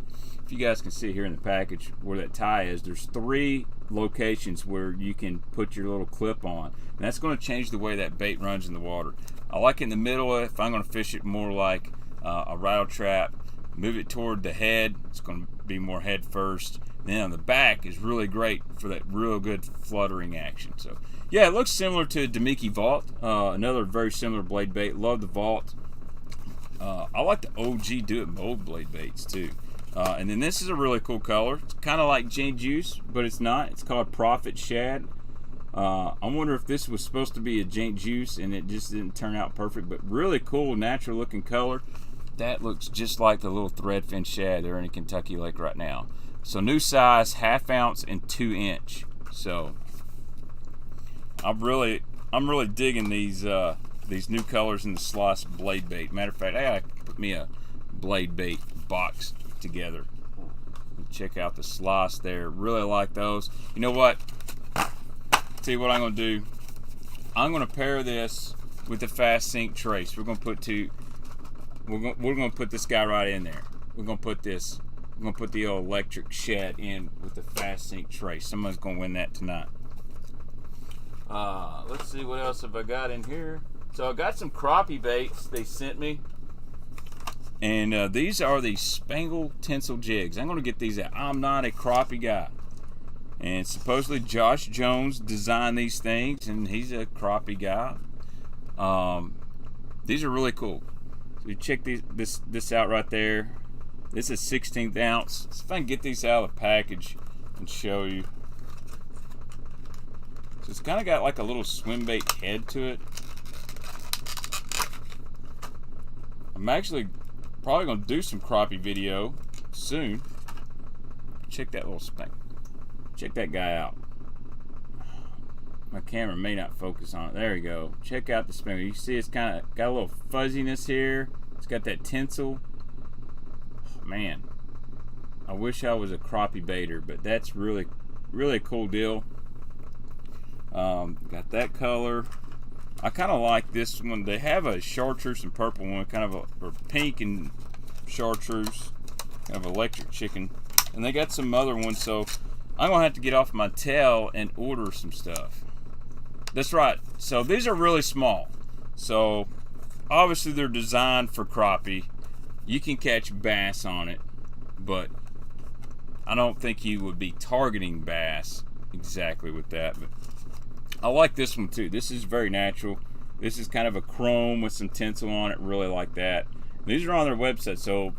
if you guys can see here in the package where that tie is, there's 3 locations where you can put your little clip on, and that's going to change the way that bait runs in the water. I like it in the middle if I'm going to fish it more like a rattle trap. Move it toward the head, it's going to be more head first. Then on the back is really great for that real good fluttering action. So yeah, it looks similar to Demiki Vault, another very similar blade bait. Love the Vault. I like the OG Do It Mold blade baits too. And then this is a really cool color. It's kind of like Jane Juice, but it's not. It's called Prophet Shad. I wonder if this was supposed to be a Jane Juice and it just didn't turn out perfect, but really cool, natural looking color. That looks just like the little threadfin shad they're in a Kentucky lake right now. So new size, 1/2 ounce and 2 inch. So I'm really digging these new colors in the slice blade bait. Matter of fact, I gotta put me a blade bait box together. Check out the slice there. Really like those. You know what? See what I'm gonna do. I'm gonna pair this with the fast sink trace. We're gonna put this guy right in there. We're gonna put the old electric shad in with the fast sink trace. Someone's gonna win that tonight. Let's see what else have I got in here. So I got some crappie baits they sent me, and these are the Spangle Tinsel jigs. I'm gonna get these out. I'm not a crappie guy, and supposedly Josh Jones designed these things, and he's a crappie guy. These are really cool. So you check this out right there. This is 1/16 ounce. Let's see if I can get these out of the package and show you. So it's kind of got like a little Swimbait head to it. I'm actually probably going to do some crappie video soon. Check that little spank. Check that guy out. My camera may not focus on it. There we go. Check out the spank. You see it's kind of got a little fuzziness here. It's got that tinsel. Man, I wish I was a crappie baiter, but that's really a cool deal. Got that color. I kind of like this one. They have a chartreuse and purple one, kind of or pink and chartreuse, kind of electric chicken, and they got some other ones. So I'm gonna have to get off my tail and order some stuff. That's right. So these are really small. So obviously they're designed for crappie. You can catch bass on it, but I don't think you would be targeting bass exactly with that. But I like this one too. This is very natural. This is kind of a chrome with some tinsel on it. Really like that. These are on their website, so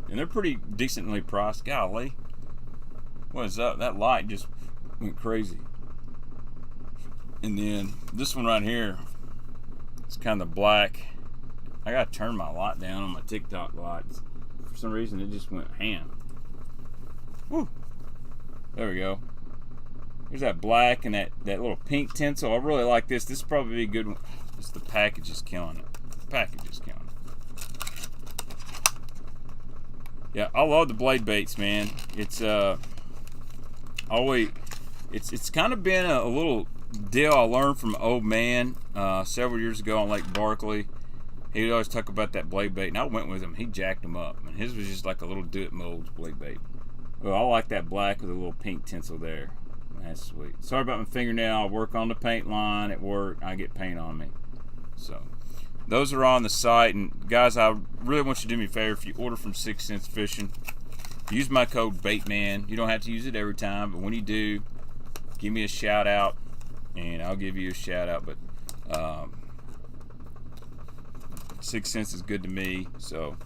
and they're pretty decently priced. Golly, what is up? That light just went crazy. And then this one right here, it's kind of black. I gotta turn my light down on my TikTok lights. For some reason, it just went ham. Woo! There we go. There's that black and that little pink tinsel. I really like this. This is probably a good one. Just the package is killing it. The package is killing it. Yeah, I love the blade baits, man. It's it's kind of been a little deal I learned from an old man several years ago on Lake Barkley. He'd always talk about that blade bait, and I went with him. He jacked them up, and his was just like a little do-it-mold blade bait. Well, I like that black with a little pink tinsel there. That's sweet. Sorry about my fingernail. I work on the paint line at work. I get paint on me. So those are on the site. And guys, I really want you to do me a favor. If you order from 6 Cents Fishing, use my code BAITMAN. You don't have to use it every time, but when you do, give me a shout out, and I'll give you a shout out. But 6 cents is good to me. So,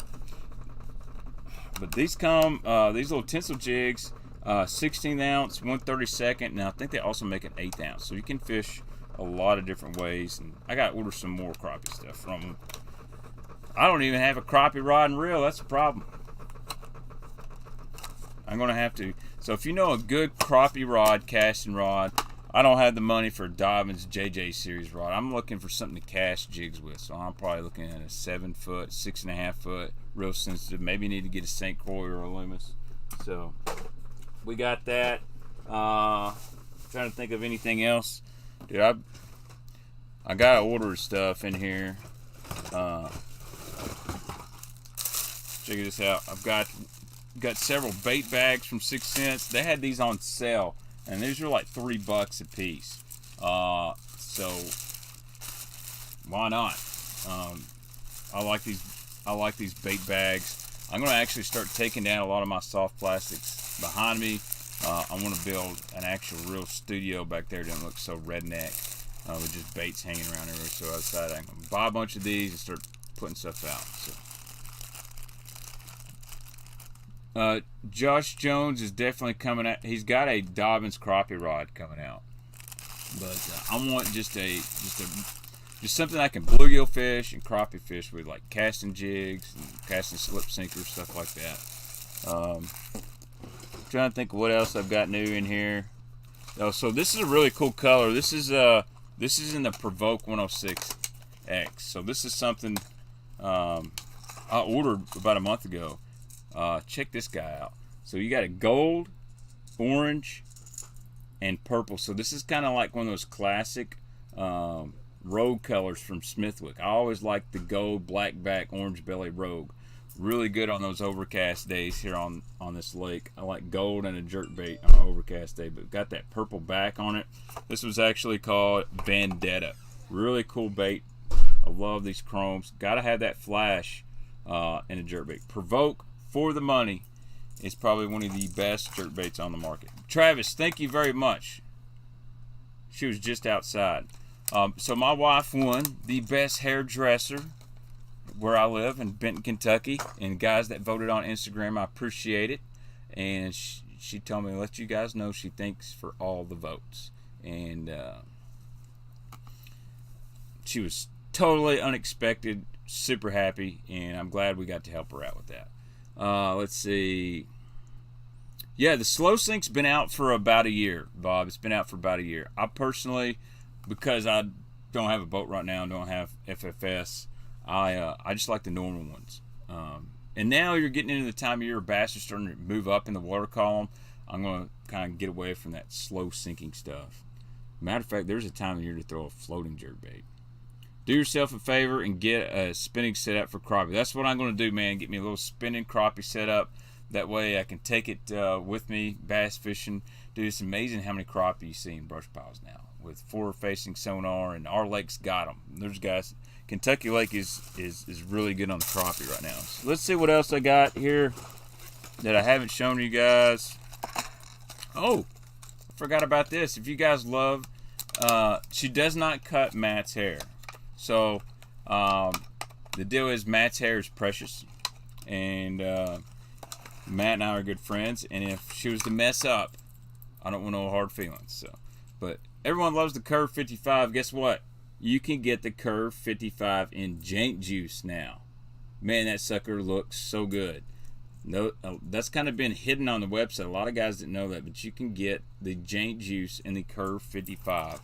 but these come these little tinsel jigs. 16 ounce, 1/32. Now I think they also make an 1/8 ounce, so you can fish a lot of different ways. And I got to order some more crappie stuff from them. I don't even have a crappie rod and reel. That's a problem. I'm gonna have to. So if you know a good crappie rod, casting rod, I don't have the money for Dobbins JJ series rod. I'm looking for something to cast jigs with. So I'm probably looking at a 7-foot, 6.5-foot, real sensitive. Maybe need to get a St. Croix or a Loomis. So we got that. Trying to think of anything else. Dude, I gotta order stuff in here. Check this out. I've got several bait bags from 6 cents. They had these on sale, and these are like $3 a piece. So why not? I like these bait bags. I'm gonna actually start taking down a lot of my soft plastics behind me. I want to build an actual real studio back there. Doesn't look so redneck with just baits hanging around everywhere. So I decided I'm gonna buy a bunch of these and start putting stuff out. So Josh Jones is definitely coming out. He's got a Dobbins crappie rod coming out, but I want just something I can bluegill fish and crappie fish with, like casting jigs and casting slip sinkers, stuff like that. Trying to think of what else I've got new in here. Oh, so this is a really cool color. This is in the Provoke 106X. So this is something I ordered about a month ago. Check this guy out. So you got a gold, orange, and purple. So this is kind of like one of those classic Rogue colors from Smithwick. I always like the gold, black back, orange belly Rogue. Really good on those overcast days here on this lake. I like gold and a jerkbait on an overcast day, but got that purple back on it. This was actually called Vendetta. Really cool bait. I love these chromes. Gotta have that flash in a jerkbait. Provoke for the money is probably one of the best jerkbaits on the market. Travis, thank you very much. She was just outside. So my wife won the best hairdresser where I live in Benton, Kentucky, and guys that voted on Instagram, I appreciate it. And she told me to let you guys know she thanks for all the votes. And she was totally unexpected, super happy, and I'm glad we got to help her out with that. Let's see. Yeah, the Slow Sink's been out for about a year, Bob. It's been out for about a year. I personally, because I don't have a boat right now and don't have FFS, I just like the normal ones. And now you're getting into the time of year bass are starting to move up in the water column. I'm going to kind of get away from that slow sinking stuff. Matter of fact, there's a time of year to throw a floating jerkbait. Do yourself a favor and get a spinning setup for crappie. That's what I'm going to do, man. Get me a little spinning crappie setup. That way I can take it with me bass fishing. Dude, it's amazing how many crappie you see in brush piles now with forward-facing sonar, and our lake's got them. There's guys. Kentucky Lake is really good on the crappie right now. So let's see what else I got here that I haven't shown you guys. Oh, I forgot about this. If you guys love, she does not cut Matt's hair. So the deal is Matt's hair is precious, and Matt and I are good friends. And if she was to mess up, I don't want no hard feelings. So, but everyone loves the Curve 55. Guess what? You can get the Curve 55 in jank juice now. Man, that sucker looks so good. No, that's kind of been hidden on the website. A lot of guys didn't know that, but you can get the jank juice in the Curve 55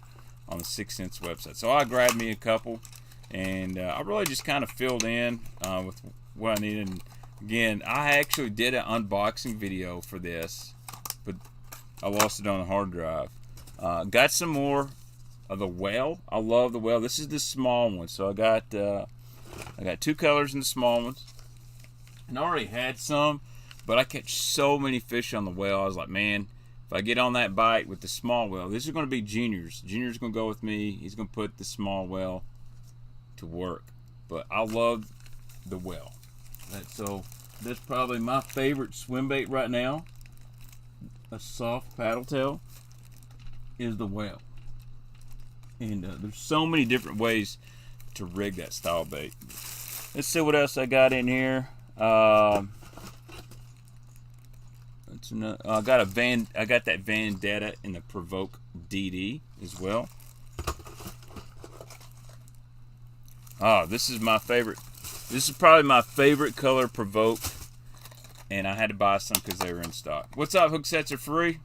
on the 6 Cents website. So I grabbed me a couple, and I really just kind of filled in with what I needed. And again, I actually did an unboxing video for this, but I lost it on the hard drive. Got some more of the whale. I love the whale. This is the small one, so I got 2 colors in the small ones. And I already had some, but I catch so many fish on the whale. I was like, man, if I get on that bite with the small whale, these are going to be Junior's. Junior's going to go with me. He's going to put the small whale to work. But I love the whale. So that's probably my favorite swim bait right now. A soft paddle tail is the whale. And there's so many different ways to rig that style bait. Let's see what else I got in here. I got that Vendetta in the Provoke DD as well. This is my favorite. This is probably my favorite color Provoke, and I had to buy some because they were in stock. What's up? Hook sets are free.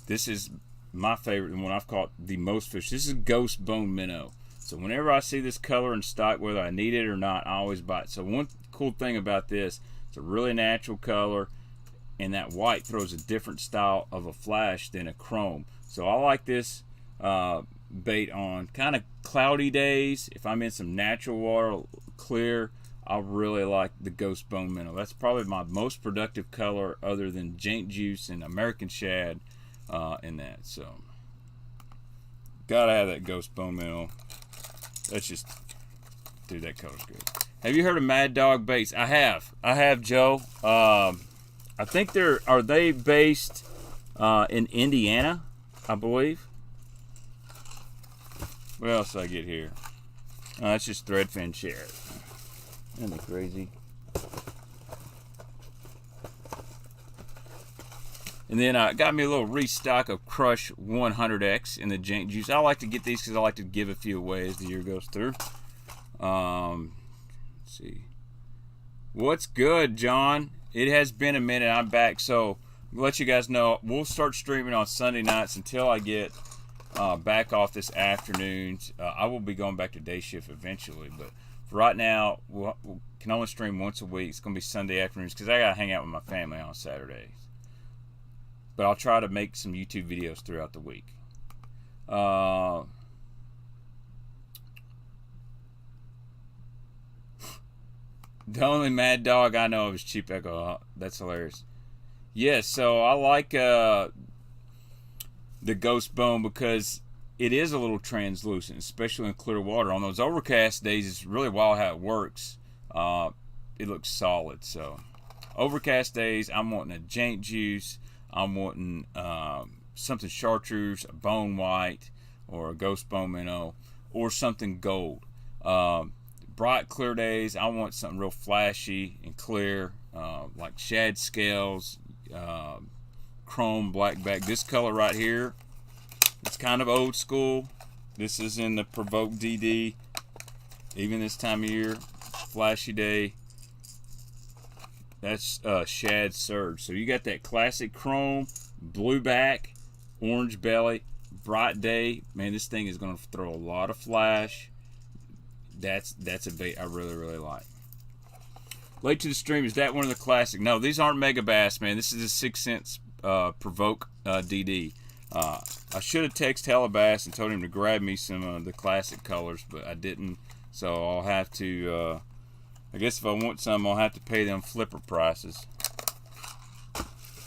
This is my favorite, and one I've caught the most fish. This is Ghost Bone Minnow. So whenever I see this color in stock, whether I need it or not, I always buy it. So one cool thing about this, it's a really natural color, and that white throws a different style of a flash than a chrome. So I like this bait on kind of cloudy days. If I'm in some natural water, clear, I really like the Ghost Bone Minnow. That's probably my most productive color other than jank juice and American shad in that. So gotta have that Ghost Bone Minnow. That's just, dude, that color's good. Have you heard of Mad Dog Baits? I have, Joe. I think are they based in Indiana, I believe. What else did I get here? That's just threadfin shad. Isn't that crazy? And then I got me a little restock of Crush 100X in the jank juice. I like to get these because I like to give a few away as the year goes through. Let's see. What's good, John? It has been a minute. I'm back. So I'll let you guys know, we'll start streaming on Sunday nights until I get back off this afternoon. I will be going back to day shift eventually, but for right now, we can only stream once a week. It's going to be Sunday afternoons because I got to hang out with my family on Saturdays. But I'll try to make some YouTube videos throughout the week. The only Mad Dog I know of is Cheap Echo. That's hilarious. Yes, so I like the Ghost Bone because it is a little translucent, especially in clear water. On those overcast days, it's really wild how it works. It looks solid. So overcast days, I'm wanting a jank juice. I'm wanting something chartreuse, a bone white, or a Ghost Bone Minnow, or something gold. Bright, clear days, I want something real flashy and clear, like shad scales, chrome blackback. This color right here, it's kind of old school. This is in the Provoke DD. Even this time of year, flashy day. That's shad surge. So you got that classic chrome, blue back, orange belly, bright day. Man, this thing is going to throw a lot of flash. That's a bait I really, really like. Late to the stream, is that one of the classic? No, these aren't Mega Bass, man. This is a 6 Cents Provoke DD. I should have texted Hellabass and told him to grab me some of the classic colors, but I didn't. So I'll have to, I guess if I want some, I'll have to pay them flipper prices.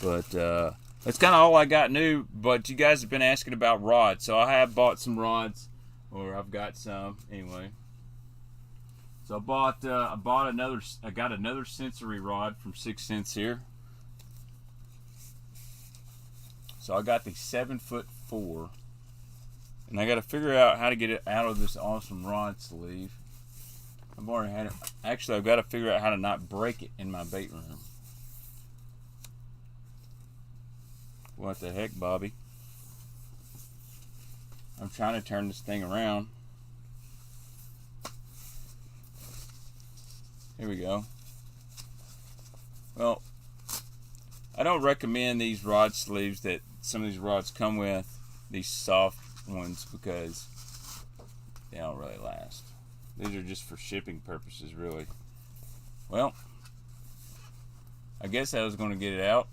But that's kind of all I got new. But you guys have been asking about rods. So I have bought some rods, or I've got some anyway. So I got another sensory rod from 6 Cents here. So I got the 7'4", and I got to figure out how to get it out of this awesome rod sleeve. I've already had it. Actually, I've got to figure out how to not break it in my bait room. What the heck, Bobby? I'm trying to turn this thing around. Here we go. Well, I don't recommend these rod sleeves that some of these rods come with, these soft ones, because they don't really last. These are just for shipping purposes, really. Well, I guess I was going to get it out.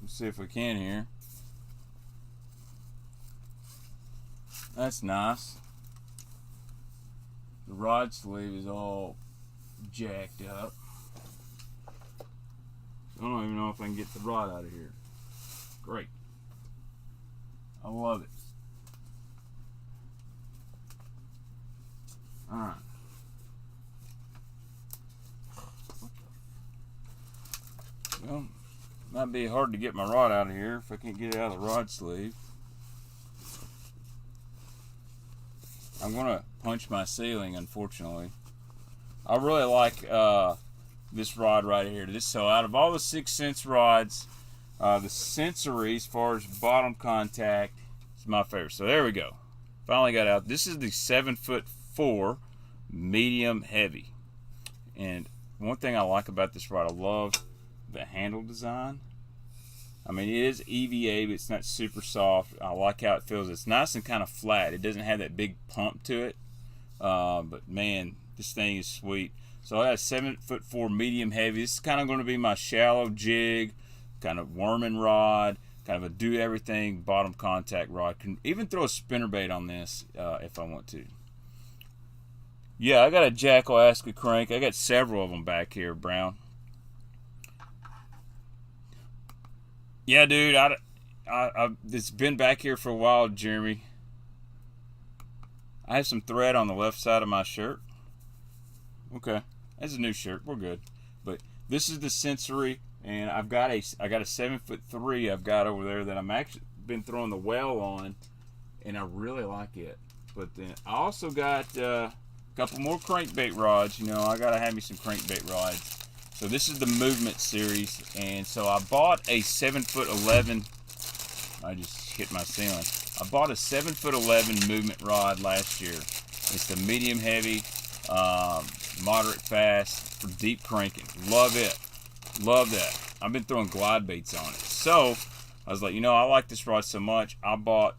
Let's see if we can here. That's nice. The rod sleeve is all jacked up. I don't even know if I can get the rod out of here. Great. I love it. Alright. Well, might be hard to get my rod out of here if I can't get it out of the rod sleeve. I'm gonna punch my ceiling, unfortunately. I really like this rod right here. So out of all the 6 cents rods, the Sensory, as far as bottom contact, is my favorite. So there we go. Finally got out. This is the 7'4" medium heavy. And one thing I like about this rod, I love the handle design. I mean, it is EVA, but it's not super soft. I like how it feels. It's nice and kind of flat. It doesn't have that big pump to it. But man, this thing is sweet. So I got a 7'4" medium heavy. This is kind of going to be my shallow jig, kind of worming rod, kind of a do everything bottom contact rod. Can even throw a spinnerbait on this if I want to. Yeah, I got a Jack Alaska crank. I got several of them back here, Brown. Yeah, dude, it's been back here for a while, Jeremy. I have some thread on the left side of my shirt. Okay, that's a new shirt. We're good. But this is the Sensory, and I got a 7'3" I've got over there that I'm actually been throwing the well on, and I really like it. But then I also got a couple more crankbait rods. You know, I gotta have me some crankbait rods. So this is the Movement series, and so I bought a 7'11". I just hit my ceiling. I bought a 7'11" Movement rod last year. It's the medium heavy, moderate fast for deep cranking. Love it. Love that. I've been throwing glide baits on it. So I was like, you know, I like this rod so much, I bought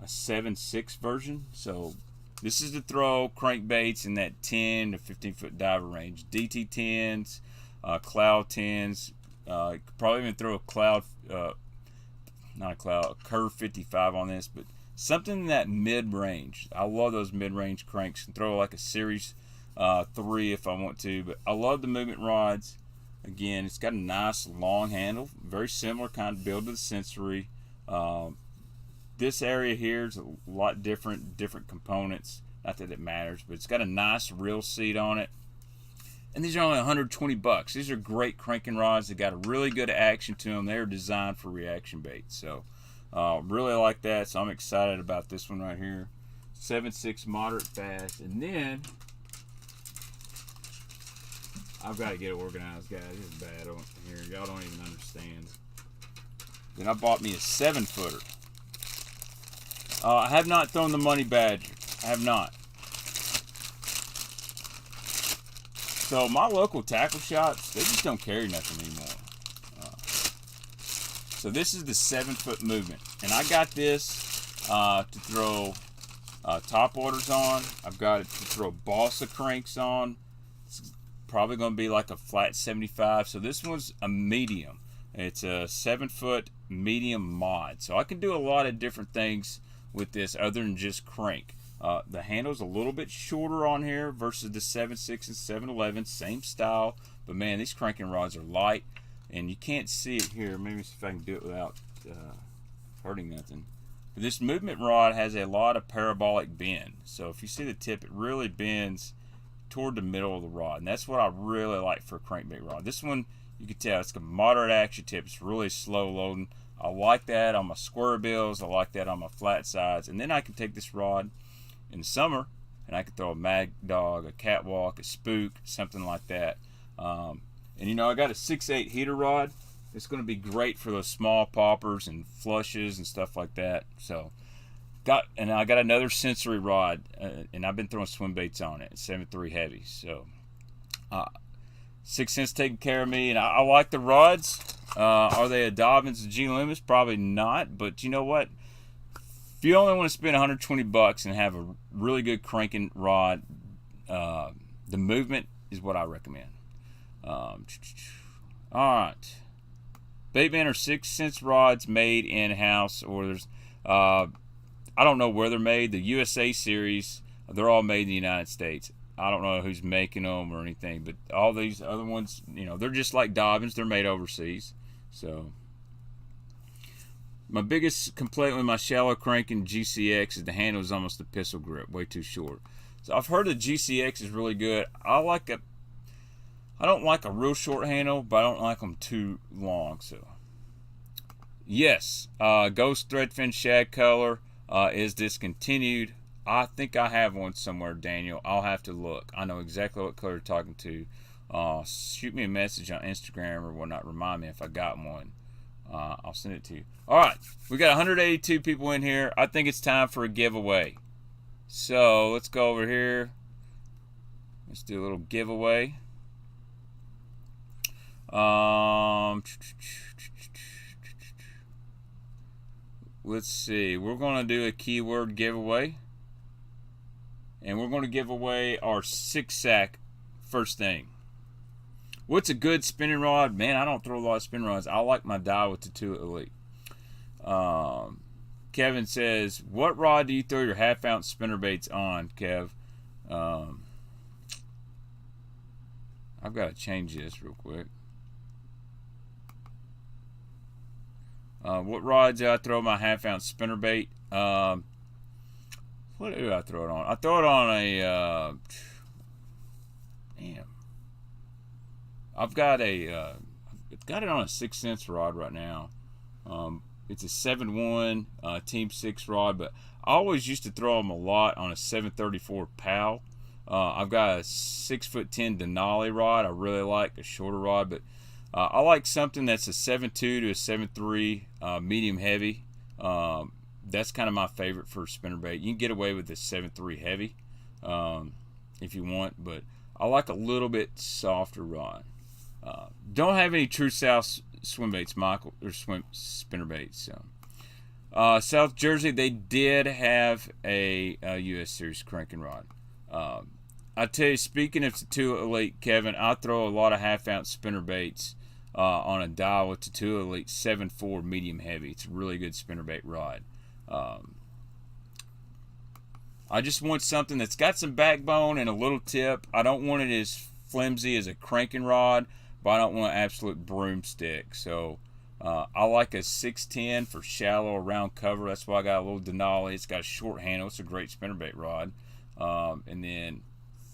a 7.6 version. So this is to throw crankbaits in that 10 to 15 foot diver range. DT 10s, cloud 10s. Could probably even throw a cloud, not a cloud, a curve 55 on this, but something in that mid range. I love those mid range cranks. Can throw like a series 3 if I want to, but I love the Movement rods. Again, it's got a nice long handle, very similar kind of build to the Sensory. This area here is a lot different components. Not that it matters, but it's got a nice reel seat on it. And these are only 120 bucks. These are great cranking rods. They got a really good action to them. They're designed for reaction baits. So really like that. So I'm excited about this one right here. 7.6 moderate fast. And then I've got to get organized, guys. This is bad on here. Y'all don't even understand. Then I bought me a 7-footer. I have not thrown the Money Badger. I have not. So my local tackle shops, they just don't carry nothing anymore. So this is the 7-foot Movement. And I got this to throw top waters on. I've got it to throw balsa cranks on. It's probably going to be like a flat 75. So this one's a medium. It's a 7-foot medium mod. So I can do a lot of different things with this other than just crank. The handle's a little bit shorter on here versus the 7.6 and 7'11", same style, but man, these cranking rods are light, and you can't see it here. Maybe see if I can do it without hurting nothing. But this Movement rod has a lot of parabolic bend, so if you see the tip, it really bends toward the middle of the rod, and that's what I really like for a crankbait rod. This one, you can tell, it's a moderate action tip. It's really slow loading. I like that on my square bills. I like that on my flat sides, and then I can take this rod in the summer and I can throw a Mad Dog, a Catwalk, a Spook, something like that. And you know, I got a 6/8 heater rod. It's going to be great for those small poppers and flushes and stuff like that. So, I got another sensory rod, and I've been throwing swim baits on it. It's 7.3 heavy. So, 6 cents taking care of me, and I like the rods. Are they a Dobbins and G Loomis? Probably not, but you know what? If you only want to spend 120 bucks and have a really good cranking rod, the movement is what I recommend. All right, Baitman are 6 cents rods made in-house, or there's I don't know where they're made. The USA series, they're all made in the United States. I don't know who's making them or anything, but all these other ones, you know, they're just like Dobbins. They're made overseas. So, my biggest complaint with my shallow cranking GCX is the handle is almost a pistol grip, way too short. So I've heard the GCX is really good. I don't like a real short handle, but I don't like them too long. So, yes, Ghost Threadfin Shad color is discontinued. I think I have one somewhere, Daniel. I'll have to look. I know exactly what color you're talking to. Shoot me a message on Instagram or whatnot. Remind me if I got one. I'll send it to you. All right. We got 182 people in here. I think it's time for a giveaway. So let's go over here. Let's do a little giveaway. Let's see. We're going to do a keyword giveaway. And we're going to give away our 6-sack first thing. What's a good spinning rod? Man, I don't throw a lot of spinning rods. I like my Daiwa Tattoo Elite. Kevin says, what rod do you throw your half-ounce spinnerbaits on, Kev? I've got to change this real quick. What rods do I throw my half-ounce spinnerbait? What do I throw it on? I throw it on a damn. I've got it on a 6 cents rod right now. It's a 7.1 Team 6 rod, but I always used to throw them a lot on a 734 PAL. I've got a 6'10" Denali rod. I really like a shorter rod, but I like something that's a 7.2 to a 7.3 medium heavy. That's kind of my favorite for spinnerbait. You can get away with the 7.3 heavy if you want, but I like a little bit softer rod. Don't have any True South swim baits, Michael, or spinner baits. So. South Jersey, they did have a US Series cranking rod. I tell you, speaking of Tattoo Elite, Kevin, I throw a lot of half-ounce spinner baits on a Daiwa Tattoo Elite 7.4 medium heavy. It's a really good spinnerbait rod. I just want something that's got some backbone and a little tip. I don't want it as flimsy as a cranking rod, but I don't want an absolute broomstick. So I like a 610 for shallow around cover. That's why I got a little Denali. It's got a short handle. It's a great spinnerbait rod. And then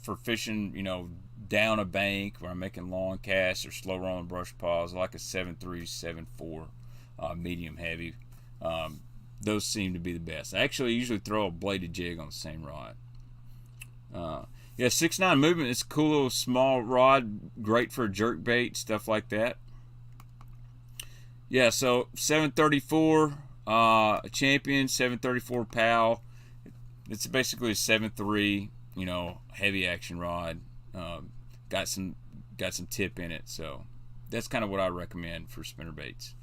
for fishing, you know, down a bank where I'm making long casts or slow rolling brush paws, I like a 7.3, 7.4 medium heavy. Those seem to be the best. I actually usually throw a bladed jig on the same rod. Yeah, 6.9 movement is a cool little small rod, great for jerk bait, stuff like that. Yeah, so 734 Champion, 734 PAL. It's basically a 7.3, you know, heavy action rod. Got some tip in it, so that's kind of what I recommend for spinner baits.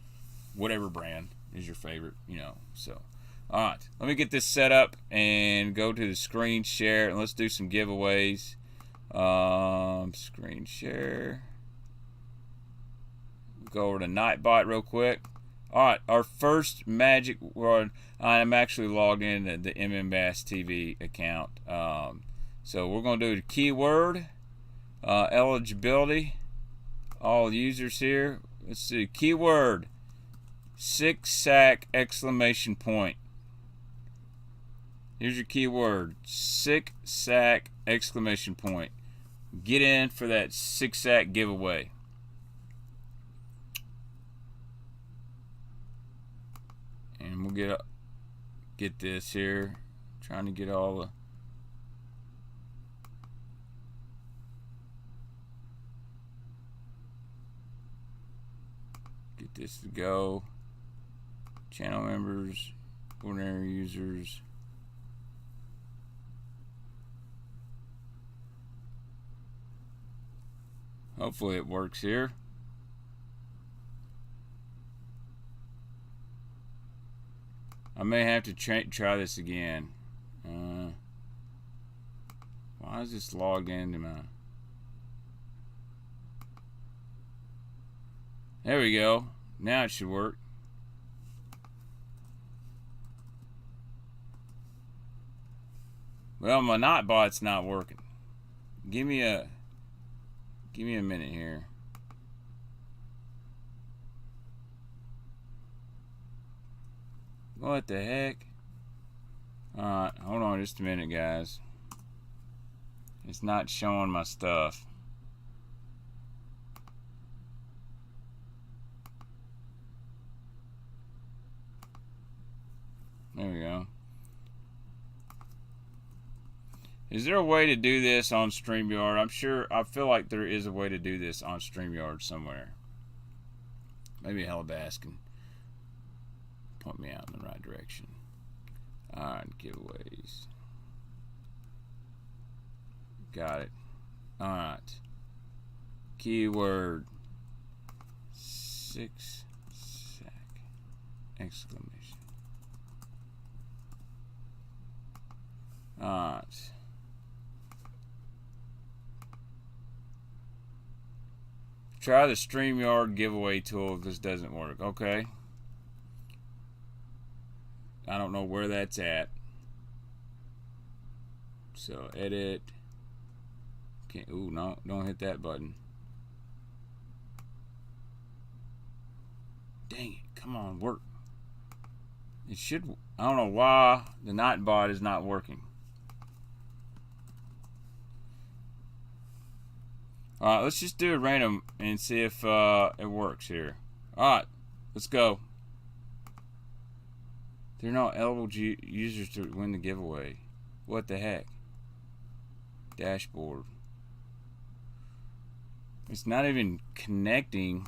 Whatever brand is your favorite, you know. So, all right, let me get this set up and go to the screen share, and let's do some giveaways. Screen share. Go over to Nightbot real quick. All right, our first magic word. I'm actually logged in to the Bass TV account. So we're going to do the keyword, eligibility, all users here. Let's see, keyword, 6-sack exclamation point. Here's your keyword, 6-sack exclamation point. Get in for that 6-sack giveaway. And we'll get this here. Trying to get all the this to go. Channel members, ordinary users. Hopefully it works here. I may have to try this again. Why is this logged into my... There we go. Now it should work. Well, my Nightbot's not working. Give me a minute here. What the heck? Alright, hold on just a minute, guys. It's not showing my stuff. There we go. Is there a way to do this on StreamYard? I feel like there is a way to do this on StreamYard somewhere. Maybe Hellabass can point me out in the right direction. Alright, giveaways. Got it. Alright. Keyword 6 sack exclamation. Alright. Try the StreamYard giveaway tool if this doesn't work. Okay. I don't know where that's at. So edit. Can't. Ooh, no! Don't hit that button. Dang it! Come on, work. It should. I don't know why the Nightbot is not working. Alright, let's just do it random and see if it works here. Alright, let's go. They're not eligible users to win the giveaway. What the heck? Dashboard. It's not even connecting.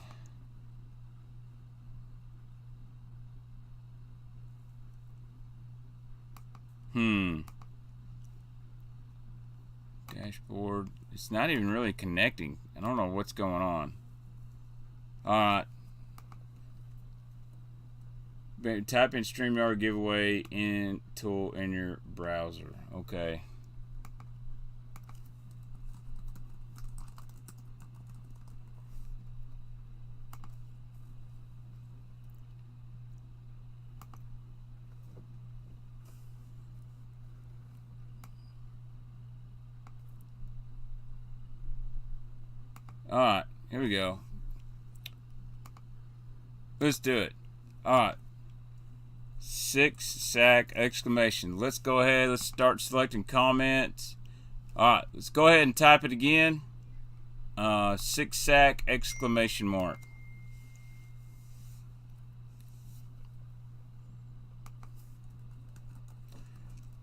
Dashboard. It's not even really connecting. I don't know what's going on. Alright. Type in StreamYard giveaway in tool in your browser. Okay. Alright, here we go. Let's do it. Alright. 6 sack exclamation. Let's go ahead. Let's start selecting comments. Alright, let's go ahead and type it again. 6 sack exclamation mark.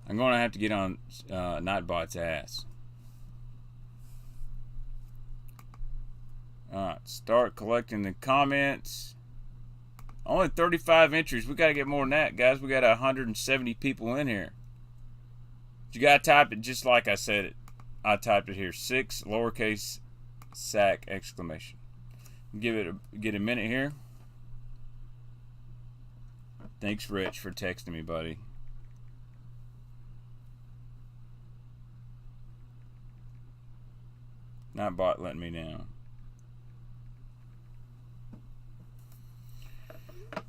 I'm going to have to get on Nightbot's ass. Alright, start collecting the comments. Only 35 entries. We got to get more than that, guys. We got 170 people in here. You got to type it just like I said it. I typed it here. 6 lowercase sack exclamation. Get a minute here. Thanks, Rich, for texting me, buddy. Nightbot letting me down.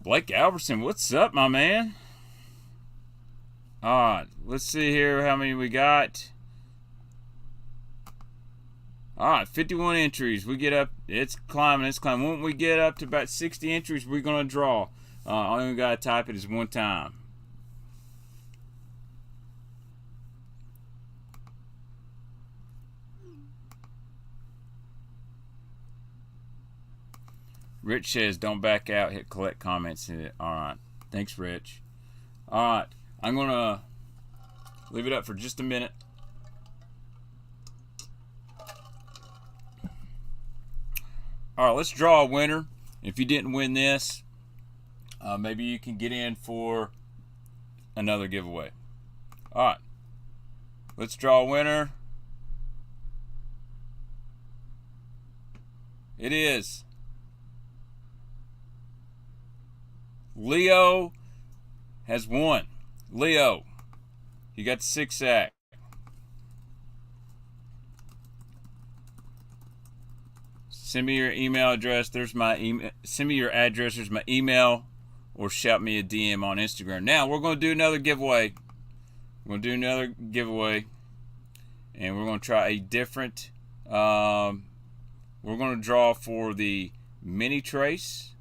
Blake Albertson, what's up, my man? Alright, let's see here how many we got. Alright, 51 entries. We get up, it's climbing, it's climbing. When we get up to about 60 entries, we're going to draw. All we got to type it is one time. Rich says, don't back out, hit collect comments in it. Alright. Thanks, Rich. Alright. I'm going to leave it up for just a minute. Alright, let's draw a winner. If you didn't win this, maybe you can get in for another giveaway. All right, let's draw a winner. It is Leo has won. Leo, you got the 6-sack. Send me your email address. There's my email. Send me your address. There's my email, or shout me a DM on Instagram. Now we're going to do another giveaway. We're going to do another giveaway, and we're going to try a different. We're going to draw for the mini trace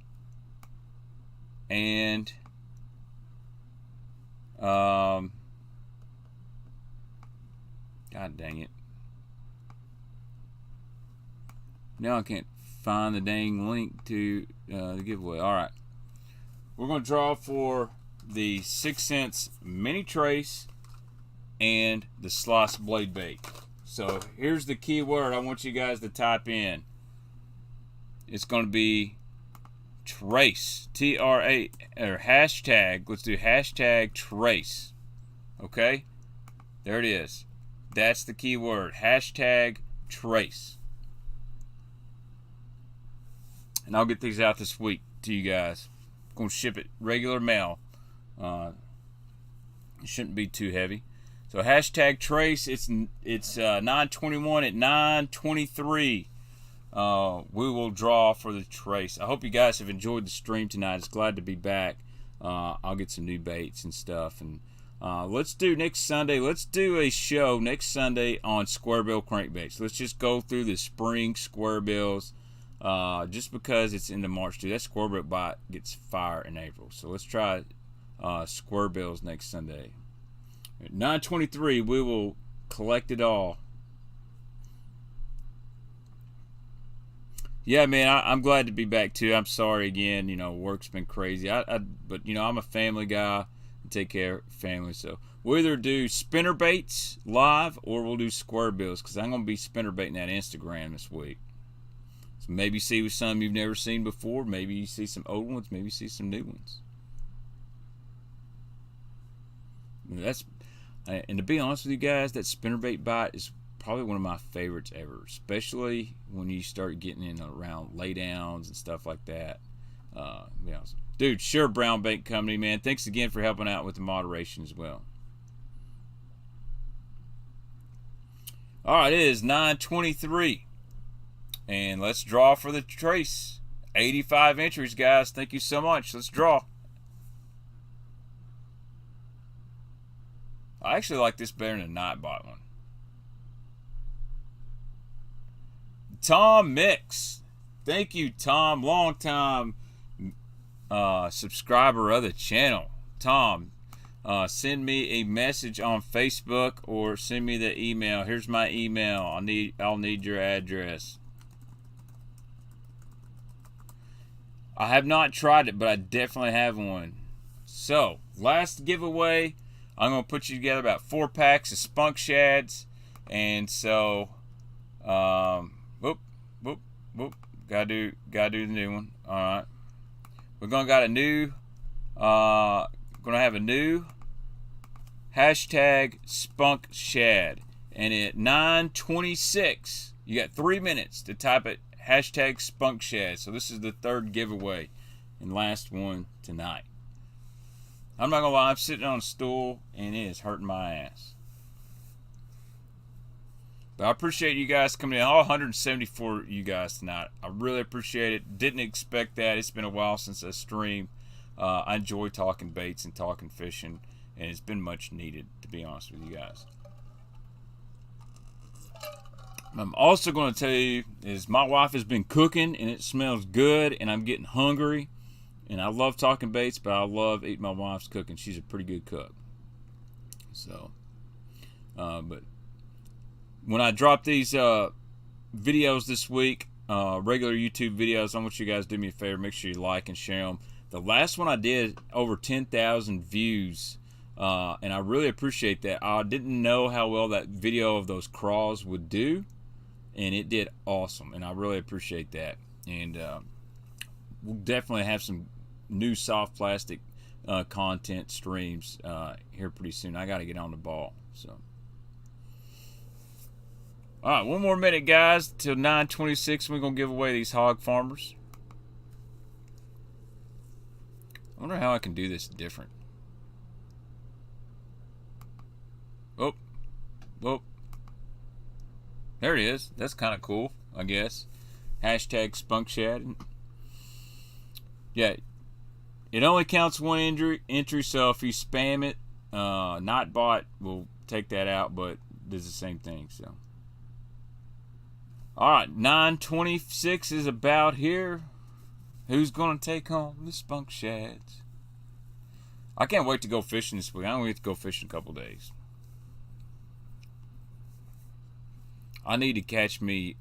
and God dang it. Now I can't find the dang link to the giveaway. All right. We're going to draw for the 6 cents mini trace and the slice blade bait. So here's the keyword I want you guys to type in. It's going to be trace. T-R-A, or hashtag. Let's do hashtag trace. Okay? There it is. That's the keyword. Hashtag trace. And I'll get these out this week to you guys. I'm going to ship it regular mail. It shouldn't be too heavy. So hashtag trace. It's 9:21 at 9:23. We will draw for the trace. I hope you guys have enjoyed the stream tonight. It's glad to be back. I'll get some new baits and stuff. And let's do next Sunday. Let's do a show next Sunday on square bill crankbaits. Let's just go through the spring square bills. Just because it's into March too. That square bill bite gets fire in April. So let's try square bills next Sunday. At 9:23, we will collect it all. Yeah, man, I'm glad to be back too. I'm sorry again. Work's been crazy. But I'm a family guy. I take care of family. So we'll either do spinnerbaits live or we'll do square bills because I'm gonna be spinnerbaiting that Instagram this week. So maybe see some you've never seen before. Maybe you see some old ones. Maybe you see some new ones. And to be honest with you guys, that spinnerbait bite is probably one of my favorites ever, especially when you start getting in around laydowns and stuff like that. Dude, sure, Brown Bait Company, man. Thanks again for helping out with the moderation as well. All right, it is 9:23, and let's draw for the trace. 85 entries, guys. Thank you so much. Let's draw. I actually like this better than the Nightbot one. Tom Mix. Thank you, Tom. Long time subscriber of the channel. Tom, send me a message on Facebook or send me the email. Here's my email. I'll need your address. I have not tried it, but I definitely have one. So, last giveaway, I'm going to put you together about 4 packs of Spunk shads. And so, whoop. Gotta do the new one. All right. We're gonna have a new hashtag Spunk shad. And at 9:26, you got 3 minutes to type it hashtag Spunk shad. So this is the 3rd giveaway and last one tonight. I'm not gonna lie, I'm sitting on a stool and it is hurting my ass. But I appreciate you guys coming in. All 174 you guys tonight. I really appreciate it. Didn't expect that. It's been a while since I streamed. I enjoy talking baits and talking fishing, and it's been much needed, to be honest with you guys. I'm also going to tell you is my wife has been cooking, and it smells good, and I'm getting hungry. And I love talking baits, but I love eating my wife's cooking. She's a pretty good cook. So, but when I drop these videos this week, regular YouTube videos, I want you guys to do me a favor. Make sure you like and share them. The last one I did, over 10,000 views, and I really appreciate that. I didn't know how well that video of those craws would do, and it did awesome, and I really appreciate that. And we'll definitely have some new soft plastic content streams here pretty soon. I got to get on the ball. So, all right, one more minute, guys, till 9:26. We're gonna give away these hog farmers. I wonder how I can do this different. Oh, oh, there it is. That's kind of cool, I guess. Hashtag Spunk Shad. Yeah, it only counts one entry, so if you spam it, not bot will take that out, but does the same thing. So, all right, 9:26 is about here. Who's gonna take home the Spunk Shads? I can't wait to go fishing this week. I'm gonna get to go fishing a couple days. I need to catch me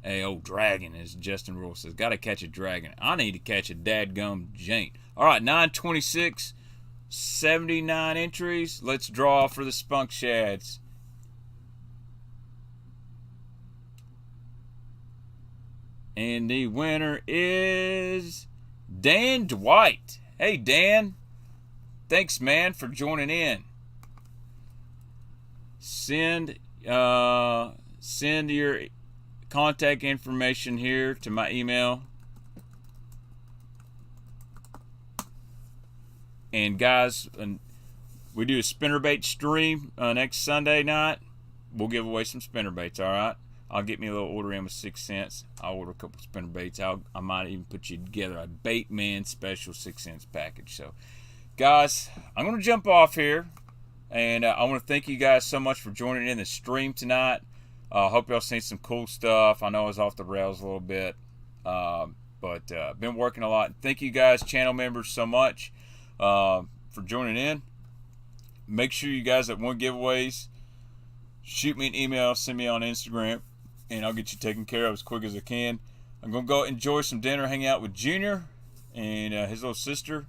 a old dragon, as Justin Rule says. Got to catch a dragon. I need to catch a dadgum jank. All right, 9:26, 79 entries. Let's draw for the Spunk Shads. And the winner is Dan Dwight. Hey, Dan. Thanks, man, for joining in. Send your contact information here to my email. And guys, we do a spinnerbait stream next Sunday night. We'll give away some spinnerbaits, all right? I'll get me a little order in with 6 cents. I'll order a couple spinnerbaits. I might even put you together a Baitman special 6 cents package. So, guys, I'm going to jump off here. And I want to thank you guys so much for joining in the stream tonight. Hope y'all seen some cool stuff. I know I was off the rails a little bit, but been working a lot. Thank you guys, channel members, so much for joining in. Make sure you guys that want giveaways, shoot me an email, send me on Instagram, and I'll get you taken care of as quick as I can. I'm going to go enjoy some dinner, hang out with Junior and his little sister.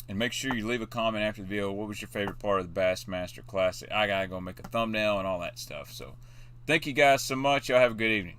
And make sure you leave a comment after the video. What was your favorite part of the Bassmaster Classic? I gotta go make a thumbnail and all that stuff. So, thank you guys so much. Y'all have a good evening.